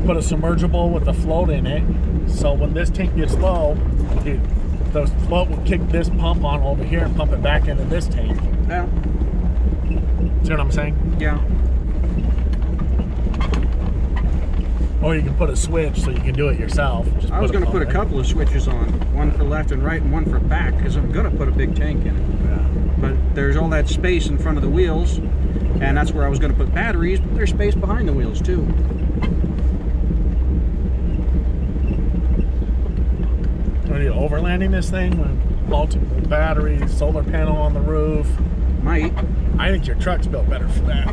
S1: put a submergible with a float in it. So when this tank gets low, the float will kick this pump on over here and pump it back into this tank.
S2: Yeah.
S1: See what I'm saying?
S2: Yeah.
S1: Or you can put a switch so you can do it yourself.
S2: I was going to put a couple of switches on, one for left and right and one for back, because I'm going to put a big tank in it.
S1: Yeah.
S2: But there's all that space in front of the wheels, and that's where I was going to put batteries, but there's space behind the wheels too.
S1: Are you overlanding this thing with multiple batteries, solar panel on the roof?
S2: Might.
S1: I think your truck's built better for that.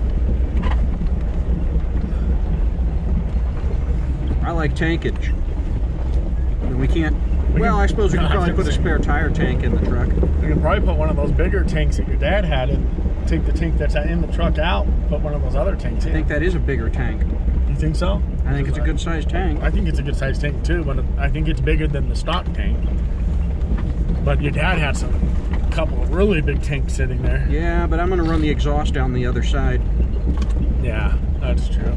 S2: I like tankage. And we can't... Well, I suppose we could probably put a spare tire tank in the truck.
S1: You can probably put one of those bigger tanks that your dad had and take the tank that's in the truck out and put one of those other tanks in.
S2: I think that is a bigger tank.
S1: You think so?
S2: I think it's a good sized tank.
S1: I think it's a good sized tank too, but I think it's bigger than the stock tank. But your dad had a couple of really big tanks sitting there.
S2: Yeah, but I'm going to run the exhaust down the other side.
S1: Yeah, that's true.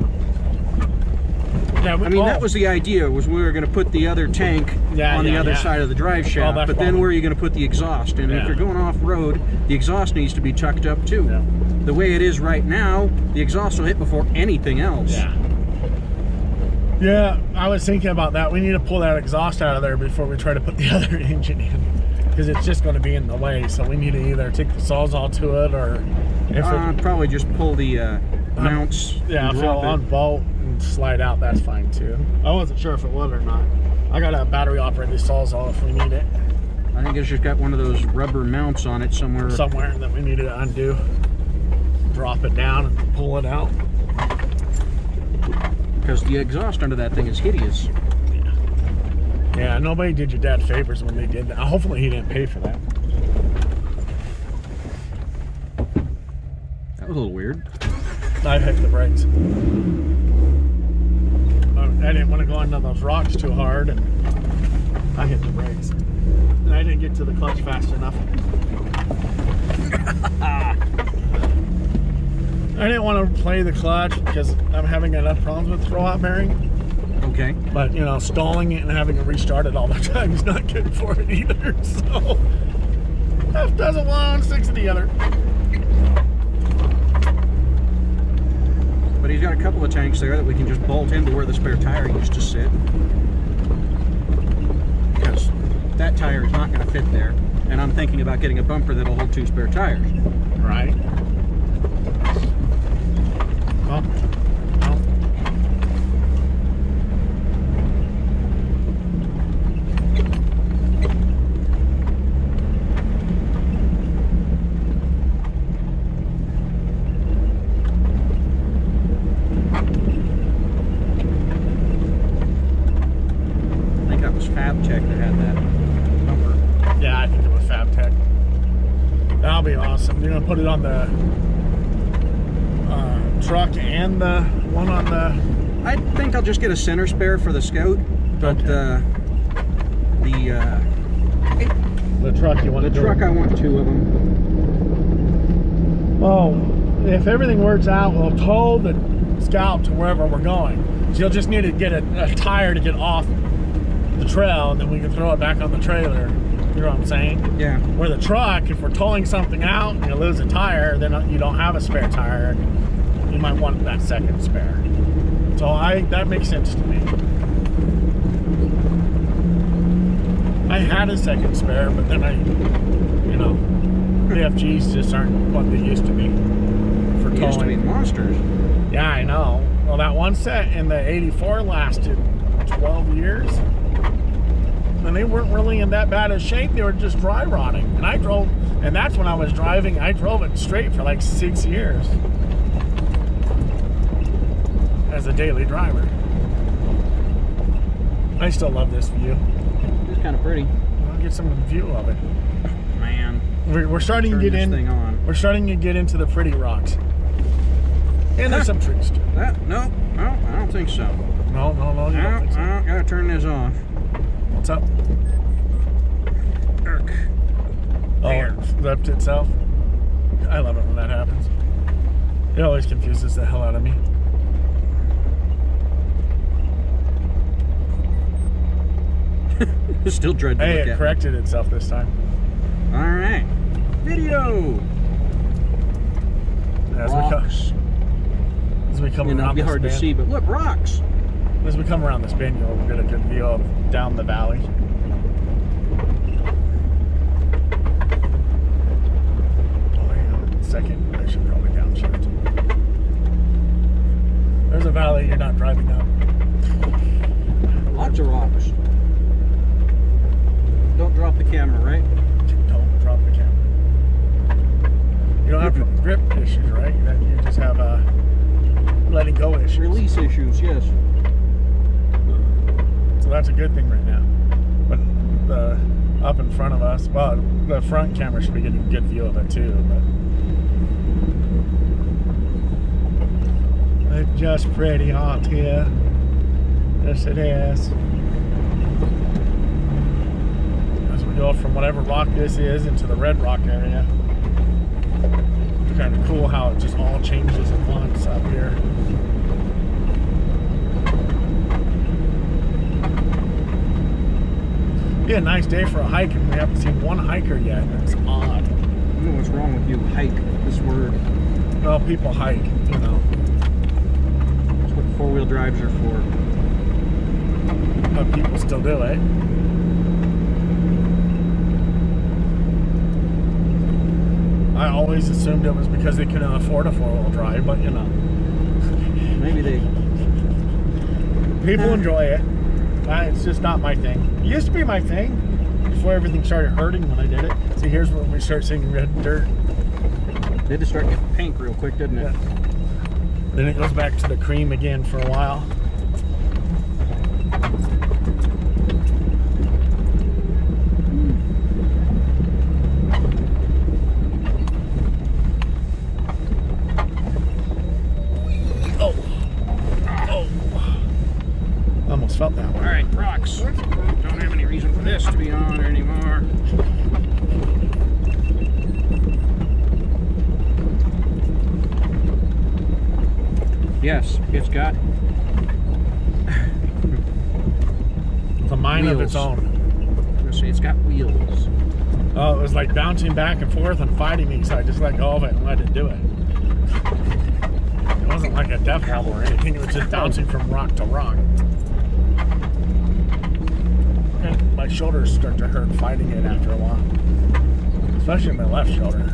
S1: Yeah,
S2: I mean, that was the idea, was we were going to put the other tank on the other side of the drive shaft, but then where are you going to put the exhaust? And if you're going off-road, the exhaust needs to be tucked up too.
S1: Yeah.
S2: The way it is right now, the exhaust will hit before anything else.
S1: Yeah. Yeah, I was thinking about that. We need to pull that exhaust out of there before we try to put the other engine in, because it's just going to be in the way. So we need to either take the Sawzall to it, or if
S2: probably just pull the mounts.
S1: Yeah, if it'll unbolt and slide out, that's fine too. I wasn't sure if it would or not. I got a battery operated Sawzall if we need it.
S2: I think it's just got one of those rubber mounts on it somewhere.
S1: Somewhere that we need to undo. Drop it down and pull it out.
S2: Because the exhaust under that thing is hideous.
S1: Yeah, nobody did your dad favors when they did that. Hopefully he didn't pay for that.
S2: That was a little weird.
S1: I hit the brakes. I didn't want to go into those rocks too hard, and I hit the brakes. And I didn't get to the clutch fast enough. I didn't want to play the clutch because I'm having enough problems with throwout bearing.
S2: Okay.
S1: But, you know, stalling it and having to restart it all the time is not good for it either. So, half does it one, 6 of the other.
S2: But he's got a couple of tanks there that we can just bolt into where the spare tire used to sit. Because that tire is not going to fit there. And I'm thinking about getting a bumper that'll hold 2 spare tires.
S1: Right. Well, that'll be awesome. You're gonna put it on the truck and the one on the...
S2: I think I'll just get a center spare for the Scout, but
S1: okay.
S2: The
S1: truck you want?
S2: The truck, I want 2 of them.
S1: Well, if everything works out, we'll tow the Scout to wherever we're going. So you'll just need to get a tire to get off the trail, and then we can throw it back on the trailer. You know what I'm saying?
S2: Yeah.
S1: Where the truck, if we're towing something out and you lose a tire, then you don't have a spare tire. You might want that second spare. So that makes sense to me. I had a second spare, but then AFGs just aren't what they used to be for towing.
S2: They used to be monsters.
S1: Yeah, I know. Well, that one set in the 84 lasted 12 years. And they weren't really in that bad a shape. They were just dry rotting. And that's when I was driving. I drove it straight for like 6 years as a daily driver. I still love this view.
S2: It's kind of pretty.
S1: I'll get some view of it.
S2: Man,
S1: we're starting to get in. We're starting to get into the pretty rocks. And there's some trees too.
S2: No, I don't think so.
S1: No, you don't think so.
S2: I gotta turn this off.
S1: What's up? Oh, it flipped itself. I love it when that happens. It always confuses the hell out of me.
S2: Still dread to
S1: Hey,
S2: look
S1: it
S2: at.
S1: corrected itself this time.
S2: All right. Video. Rocks.
S1: As we come
S2: It'll
S1: around
S2: be
S1: this
S2: hard to
S1: bend,
S2: see, but look, rocks.
S1: as we come around this bend, you'll get a good view of down the valley. Oh, hang on a second. I should probably downshift. There's a valley you're not driving up.
S2: Lots of rocks. Don't drop the camera, right?
S1: Don't drop the camera. You don't have grip issues, right? You just have letting go issues.
S2: Release issues, yes.
S1: So that's a good thing right now. But the up in front of us, well, the front camera should be getting a good view of it too. But it's just pretty hot here. Yes, it is. As we go from whatever rock this is into the red rock area. It's kind of cool how it just all changes at once up here. Be a nice day for a hike, and we haven't seen one hiker yet. It's odd.
S2: I don't know what's wrong with you. Hike, this word.
S1: Well, people hike, you know.
S2: That's what four-wheel drives are for.
S1: But people still do it. I always assumed it was because they couldn't afford a four-wheel drive, but you know.
S2: Maybe they...
S1: People enjoy it. It's just not my thing. It used to be my thing before everything started hurting when I did it. See, here's when we start seeing red dirt.
S2: They had to start getting pink real quick, didn't it?
S1: Yeah. Then it goes back to the cream again for a while. Almost felt that one.
S2: All right, rocks. Don't have any reason for this to be on anymore. Yes, it's got
S1: It's a mind of its
S2: wheels.
S1: own.
S2: I'm gonna say it's got wheels.
S1: Oh, it was like bouncing back and forth and fighting me, so I just let go of it and let it do it. It wasn't like a death roll or anything, it was just bouncing from rock to rock. And my shoulders start to hurt fighting it after a while. Especially my left shoulder.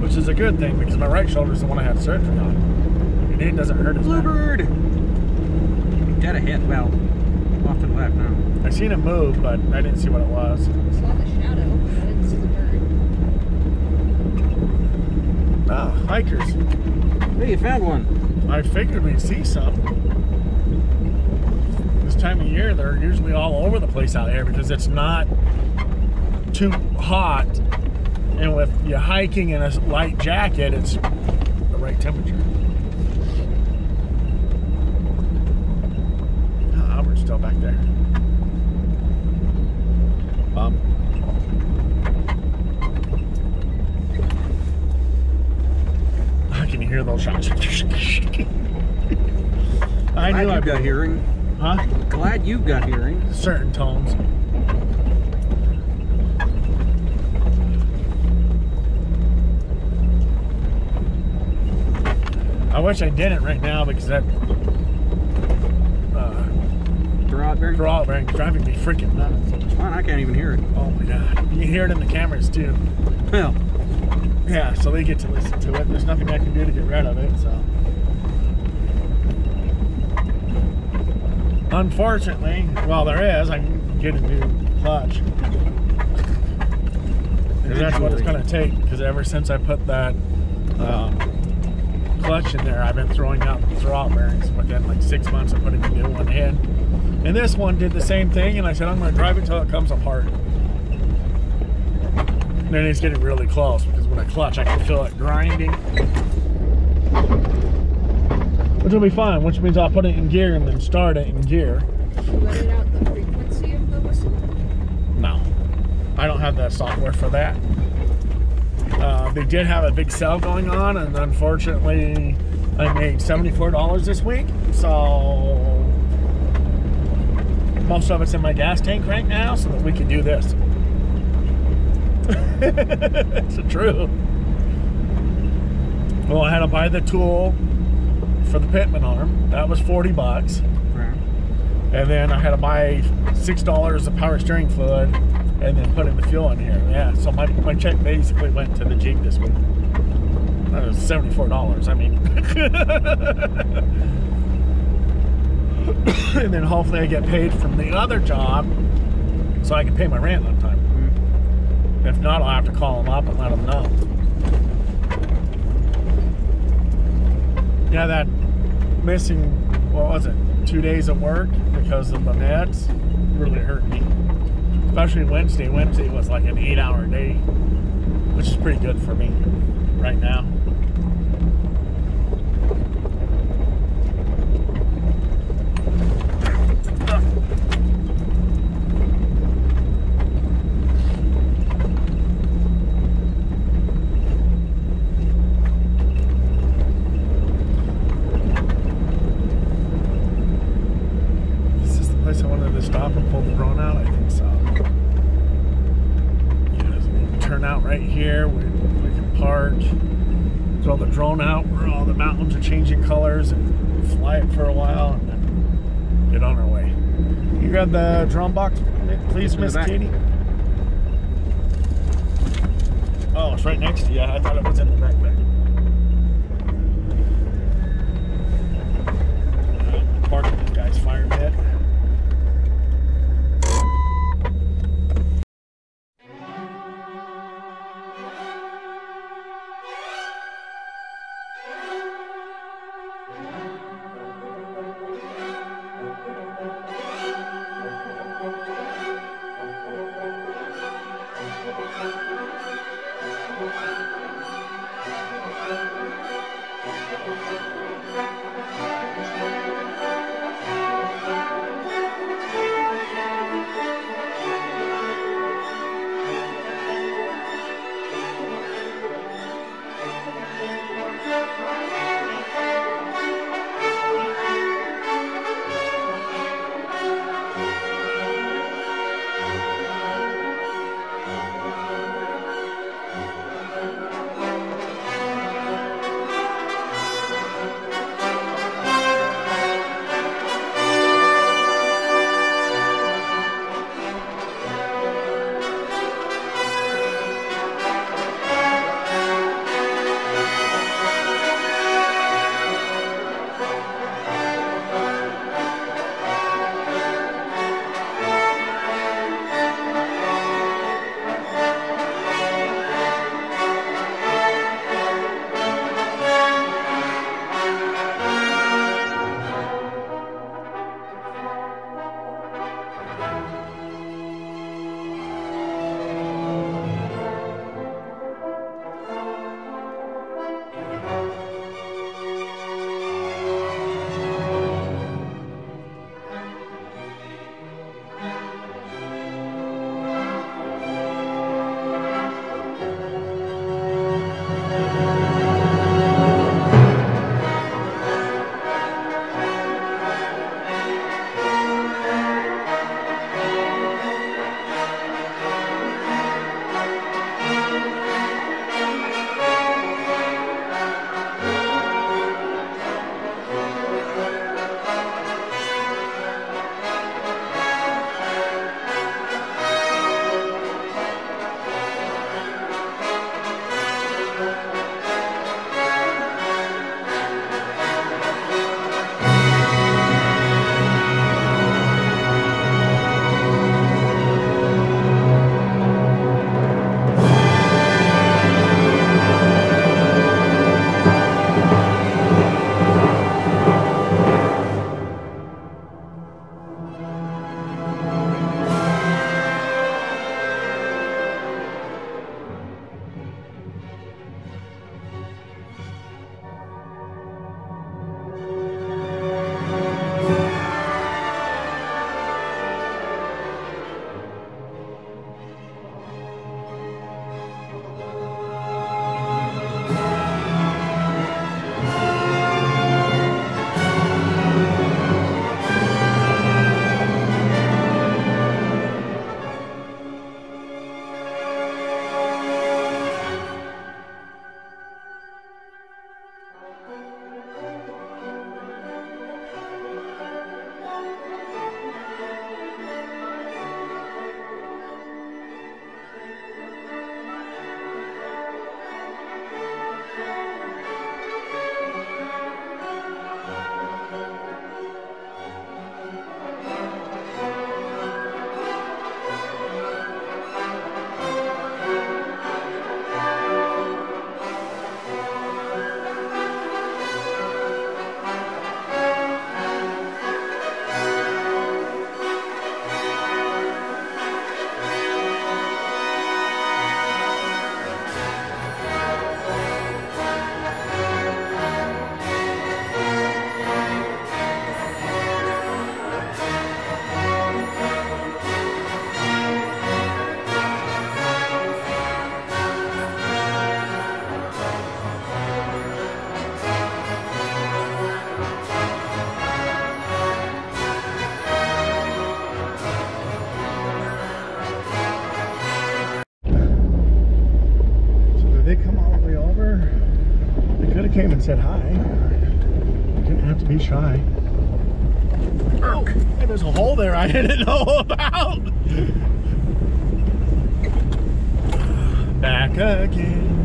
S1: Which is a good thing because my right shoulder is the one I had surgery on. And it doesn't hurt as bad.
S2: Bluebird! Dead ahead, well, off to the left now.
S1: I seen it move, but I didn't see what it was.
S4: I saw the shadow. I didn't see the bird.
S1: Ah, hikers.
S2: Hey, you found one.
S1: I figured we'd see some. This time of year, they're usually all over the place out here because it's not too hot. And with you hiking in a light jacket, it's the right temperature. Oh, Albert's still back there. I can hear those shots. I
S2: Glad
S1: knew I
S2: you've got hearing.
S1: Huh?
S2: Glad you've got hearing.
S1: Certain tones. I wish I didn't right now because that
S2: Garage bearing?
S1: throttle bearing's driving me freaking nuts.
S2: It's fine, I can't even hear it.
S1: Oh my god. You can hear it in the cameras too.
S2: Well,
S1: Yeah, so they get to listen to it. There's nothing I can do to get rid of it, so. Unfortunately, well there is, I can get a new clutch. And that's what it's gonna take, because ever since I put that clutch in there, I've been throwing out the throttle bearings within like 6 months of putting a new one in. And this one did the same thing, and I said I'm gonna drive it till it comes apart. And then it's getting really close, because when I clutch, I can feel it grinding. Which will be fine, which means I'll put it in gear and then start it in gear.
S4: You let it out the frequency of the whistle?
S1: No, I don't have the software for that. They did have a big sale going on, and unfortunately, I made $74 this week, so most of it's in my gas tank right now so that we can do this. It's the truth. Well, I had to buy the tool for the pitman arm. That was 40 bucks.
S2: Right.
S1: And then I had to buy $6 of power steering fluid and then put in the fuel in here. Yeah, so my check basically went to the Jeep this week. That was $74, I mean. And then hopefully I get paid from the other job so I can pay my rent on time. Mm-hmm. If not, I'll have to call them up and let them know. Yeah, that missing, what was it, 2 days of work because of the meds really hurt me. Especially Wednesday. Wednesday was like an 8-hour day, which is pretty good for me right now. I wanted to stop and pull the drone out. I think so. Yeah, turn out right here. We can park, throw the drone out where all the mountains are changing colors, and fly it for a while, and then get on our way. You got the drone box, please, Miss Katie? Oh, it's right next to you. I thought it was in the backpack. Parking this guy's fire pit. have came and said hi. Didn't have to be shy. Oh, hey, there's a hole there I didn't know about. Back again.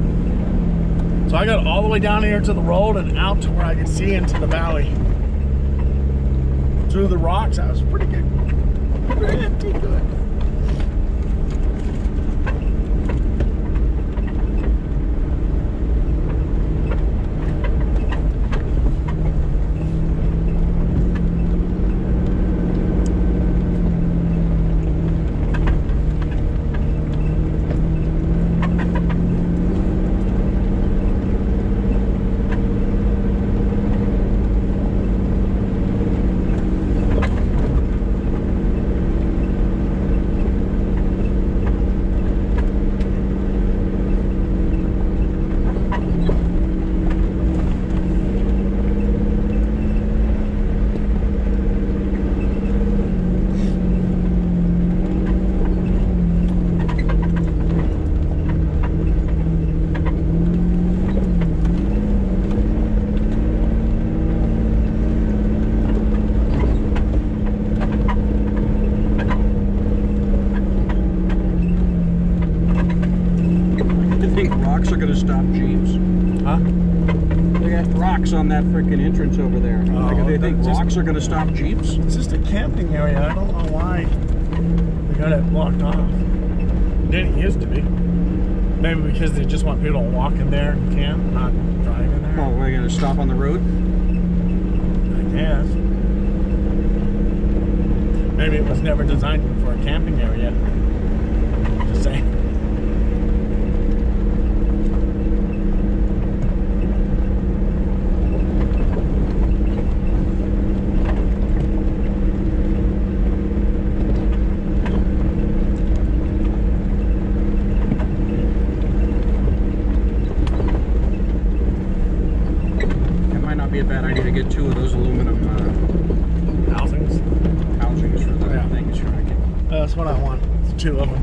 S1: So I got all the way down here to the road and out to where I could see into the valley. Through the rocks, that was pretty good. Pretty good.
S2: Rocks are gonna stop Jeeps.
S1: Huh?
S2: They got rocks on that freaking entrance over there. Like, they think rocks are gonna stop Jeeps?
S1: It's just a camping area. I don't know why they got it blocked off. It didn't used to be. Maybe because they just want people to walk in there and camp, not drive in there.
S2: Oh, we're gonna stop on the road?
S1: I guess. Maybe it was never designed for a camping area. Just saying.
S2: Be a bad idea to get 2 of those aluminum
S1: Housings.
S2: housings for the
S1: Yeah.
S2: things.
S1: That's what I want. It's 2 of them.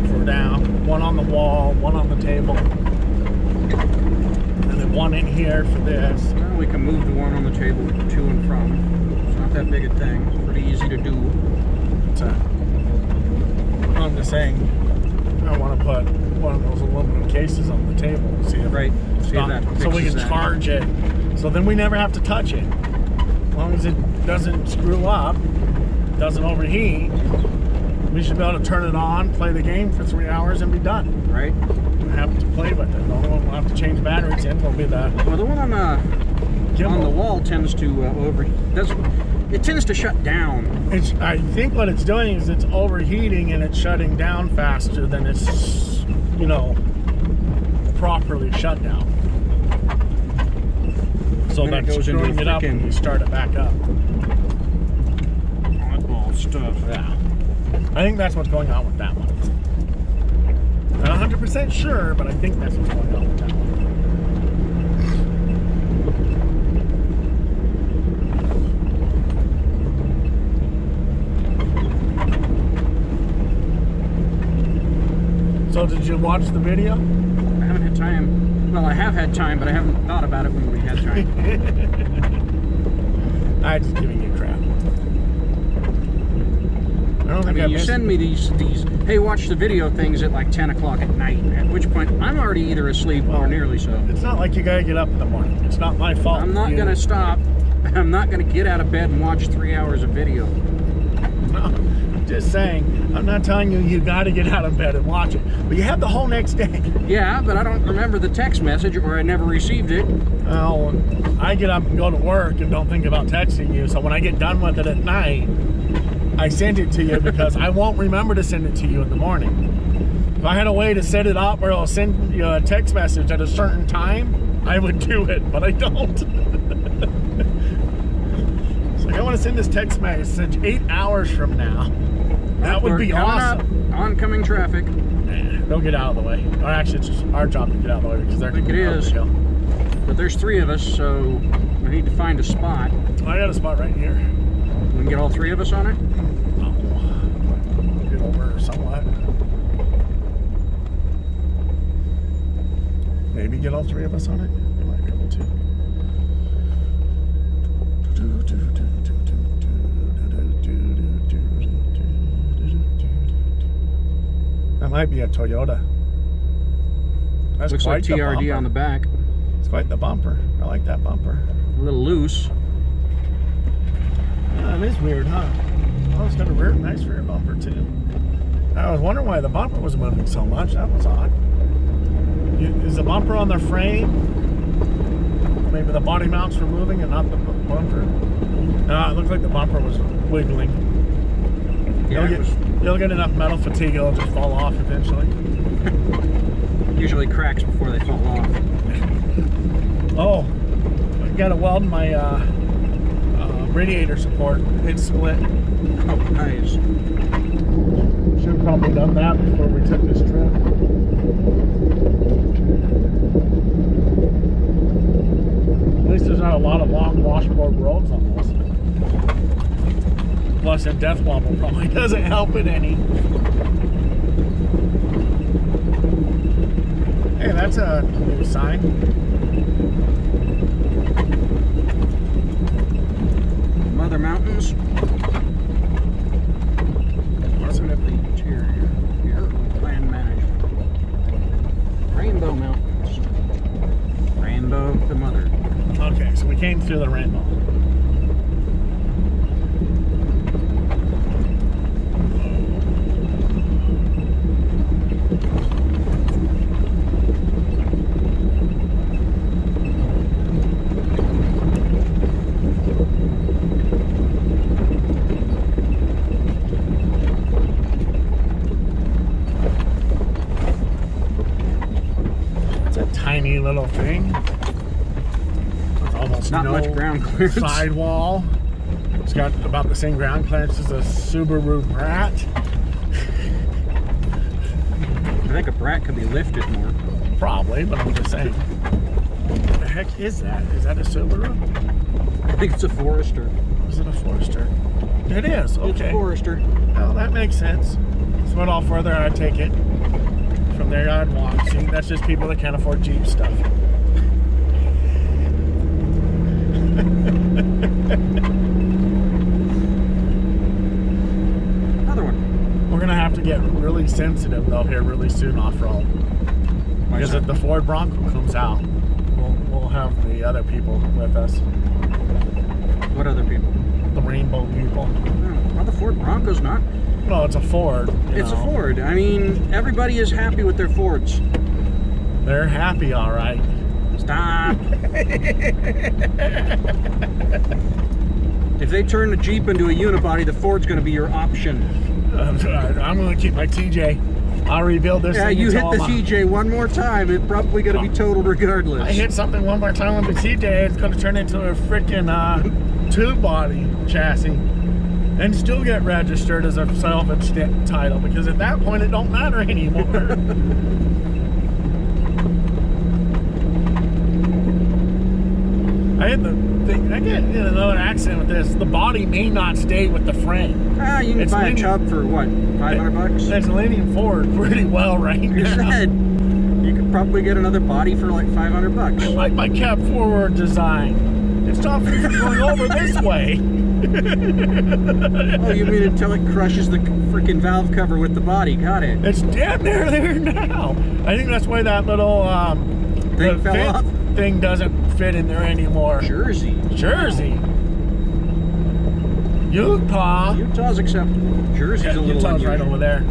S1: For down. 1 on the wall, 1 on the table. And then 1 in here for this.
S2: Well, we can move the one on the table to and from. It's not that big a thing. Pretty easy to do.
S1: I'm just saying, I want to put one of those aluminum cases on the table. See if
S2: Right. See if that
S1: so we
S2: fixes
S1: can
S2: that.
S1: charge it. So then we never have to touch it. As long as it doesn't screw up, doesn't overheat, we should be able to turn it on, play the game for 3 hours, and be done.
S2: Right?
S1: We have to play with it. The only one we'll have to change batteries in will be the
S2: Well, the one on the
S1: gimbal.
S2: wall tends to it tends to shut down.
S1: I think what it's doing is it's overheating and it's shutting down faster than it's, you know, properly shut down. So
S2: Then it
S1: that's
S2: goes into
S1: screwing it up
S2: frickin'
S1: and you start it back up.
S2: Oddball stuff.
S1: Yeah. I think that's what's going on with that one. Not 100% sure, but I think that's what's going on with that one. So did you watch the video?
S2: I haven't had time. Well, I have had time, but I haven't thought about it when we had time.
S1: I'm just giving you crap. I don't think
S2: I mean, you send me these, hey, watch the video things at like 10 o'clock at night, at which point I'm already either asleep or nearly so.
S1: It's not like you gotta get up in the morning. It's not my fault.
S2: I'm not going to stop. I'm not going to get out of bed and watch 3 hours of video.
S1: No, I'm just saying. I'm not telling you you gotta get out of bed and watch it. But you have the whole next day.
S2: Yeah, but I don't remember the text message, or I never received it.
S1: Well, I get up and go to work and don't think about texting you. So when I get done with it at night, I send it to you because I won't remember to send it to you in the morning. If I had a way to set it up where I'll send you a text message at a certain time, I would do it, but I don't. It's like, I want to send this text message 8 hours from now. That would be awesome.
S2: Oncoming traffic.
S1: They'll get out of the way. Or actually, it's just our job to get out of the way because they're
S2: I think it is. But there's 3 of us, so we need to find a spot.
S1: I got a spot right here.
S2: We can get all 3 of us on it?
S1: Oh, get over somewhat. get all three of us on it? We might be able to. That might be a Toyota. That's
S2: Looks like
S1: quite the
S2: TRD
S1: bumper.
S2: on the back.
S1: It's quite the bumper. I like that bumper.
S2: A little loose.
S1: Yeah, it is weird, huh? Oh, it's got a rear, nice rear bumper too. I was wondering why the bumper was moving so much. That was odd. Is the bumper on the frame? Maybe the body mounts were moving and not the bumper. No, it looked like the bumper was wiggling.
S2: Yeah,
S1: You'll get enough metal fatigue, it'll just fall off eventually.
S2: usually cracks before they fall off.
S1: Oh, I got to weld my radiator support. It's split.
S2: Oh, nice.
S1: Should have probably done that before we took this trip. At least there's not a lot of long washboard roads on this. Plus, in death wobble probably doesn't help it any. Hey, that's a new sign.
S2: Mother Mountains. Department of the Interior. Here, Land Management. Rainbow Mountains. Rainbow the mother.
S1: Okay, so we came through the rainbow. Tiny little thing. With almost
S2: Not
S1: no
S2: much ground clearance.
S1: sidewall. It's got about the same ground clearance as a Subaru Brat.
S2: I think a Brat could be lifted more.
S1: Probably, but I'm just saying. What the heck is that? Is that a Subaru?
S2: I think it's a Forester.
S1: Is it a Forester? It is, okay.
S2: It's a Forester.
S1: Well, that makes sense. So what all further I take it. From there I'd walk. See, that's just people that can't afford Jeep stuff.
S2: Another one.
S1: We're gonna have to get really sensitive though here really soon off-road. Because if the Ford Bronco comes out, we'll have the other people with us.
S2: What other people?
S1: The rainbow people.
S2: Well, the Ford Bronco's not.
S1: No, it's a Ford.
S2: It's a Ford. I mean, everybody is happy with their Fords.
S1: They're happy, all right.
S2: Stop. If they turn the Jeep into a unibody, the Ford's going to be your option.
S1: I'm going to keep my TJ. I'll rebuild this
S2: Yeah,
S1: thing.
S2: you hit
S1: until
S2: the TJ one more time, it's probably going to be totaled regardless.
S1: I hit something one more time with the TJ, it's going to turn into a freaking tube body chassis. And still get registered as a salvage title, because at that point it don't matter anymore. I hit the thing. I get in another accident with this. The body may not stay with the frame.
S2: Ah, you can buy a Chubb for what, 500 bucks?
S1: It's leaning forward pretty well right
S2: You
S1: now.
S2: said you could probably get another body for like 500 bucks.
S1: I like my cab forward design. It stops me from going over this way.
S2: Oh, you mean until it crushes the freaking valve cover with the body? Got it.
S1: It's damn near there now. I think that's why that little
S2: Thing fell off?
S1: thing doesn't fit in there anymore.
S2: Jersey.
S1: Jersey. Utah.
S2: Utah's acceptable. Jersey's a little
S1: Utah's right
S2: unusual.
S1: over there.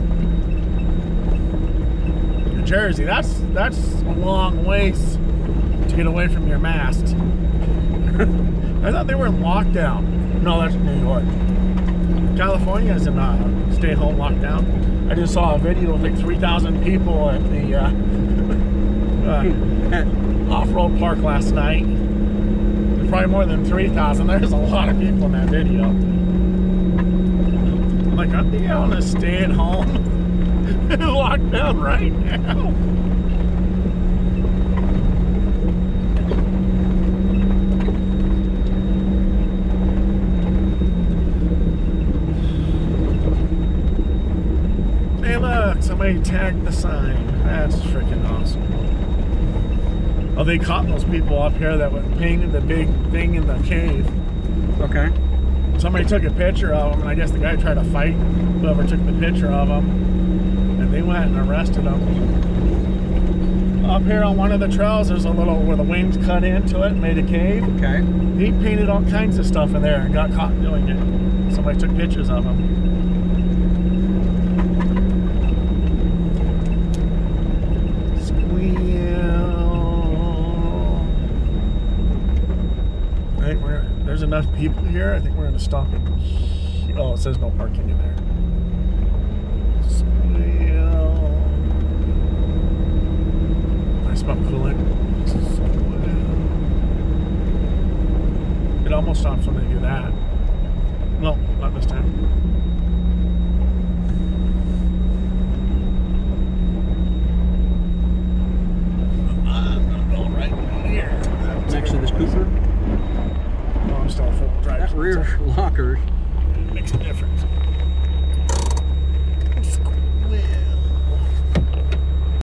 S1: New Jersey. That's a long ways to get away from your mast. I thought they were in lockdown. No, that's New York. California's in stay-home lockdown. I just saw a video of like 3,000 people at the off-road park last night. There's probably more than 3,000. There's a lot of people in that video. I'm like, aren't they on a stay-at-home lockdown right now? Hey look, somebody tagged the sign. That's freaking awesome. Oh, they caught those people up here that were painted the big thing in the cave.
S2: Okay.
S1: Somebody took a picture of them, and I guess the guy tried to fight whoever took the picture of them, and they went and arrested him. Up here on one of the trails, there's a little where the wings cut into it and made a cave.
S2: Okay.
S1: He painted all kinds of stuff in there and got caught doing it. Somebody took pictures of him. There's enough people here. I think we're going to stop it. Oh, it says no parking in there. I smell coolant. It almost stops when they do that. No, not this time. I'm going right here.
S2: Next to this Cooper.
S1: I'm still full drive.
S2: That rear locker
S1: makes a difference.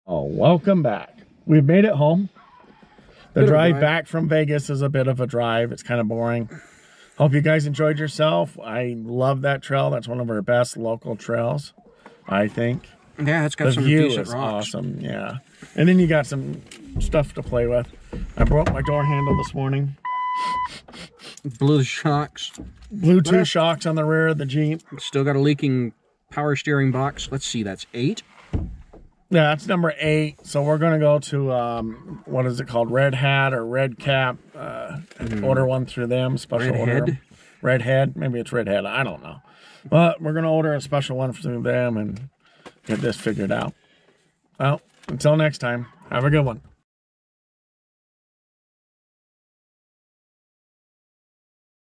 S1: Oh, welcome back. We've made it home. The drive back from Vegas is a bit of a drive. It's kind of boring. Hope you guys enjoyed yourself. I love that trail. That's one of our best local trails, I think.
S2: Yeah, it's got
S1: the
S2: some
S1: view
S2: decent
S1: is
S2: rocks.
S1: Awesome, yeah. And then you got some stuff to play with. I broke my door handle this morning.
S2: Blew shocks.
S1: Bluetooth shocks on the rear of the Jeep.
S2: Still got a leaking power steering box. Let's see, that's 8.
S1: Yeah, that's number 8. So we're going to go to, what is it called? Red Hat or Red Cap. Order one through them. Special
S2: Red
S1: order.
S2: Head?
S1: Red Head. Maybe it's Red Head. I don't know. But we're going to order a special one through them and get this figured out. Well, until next time, have a good one.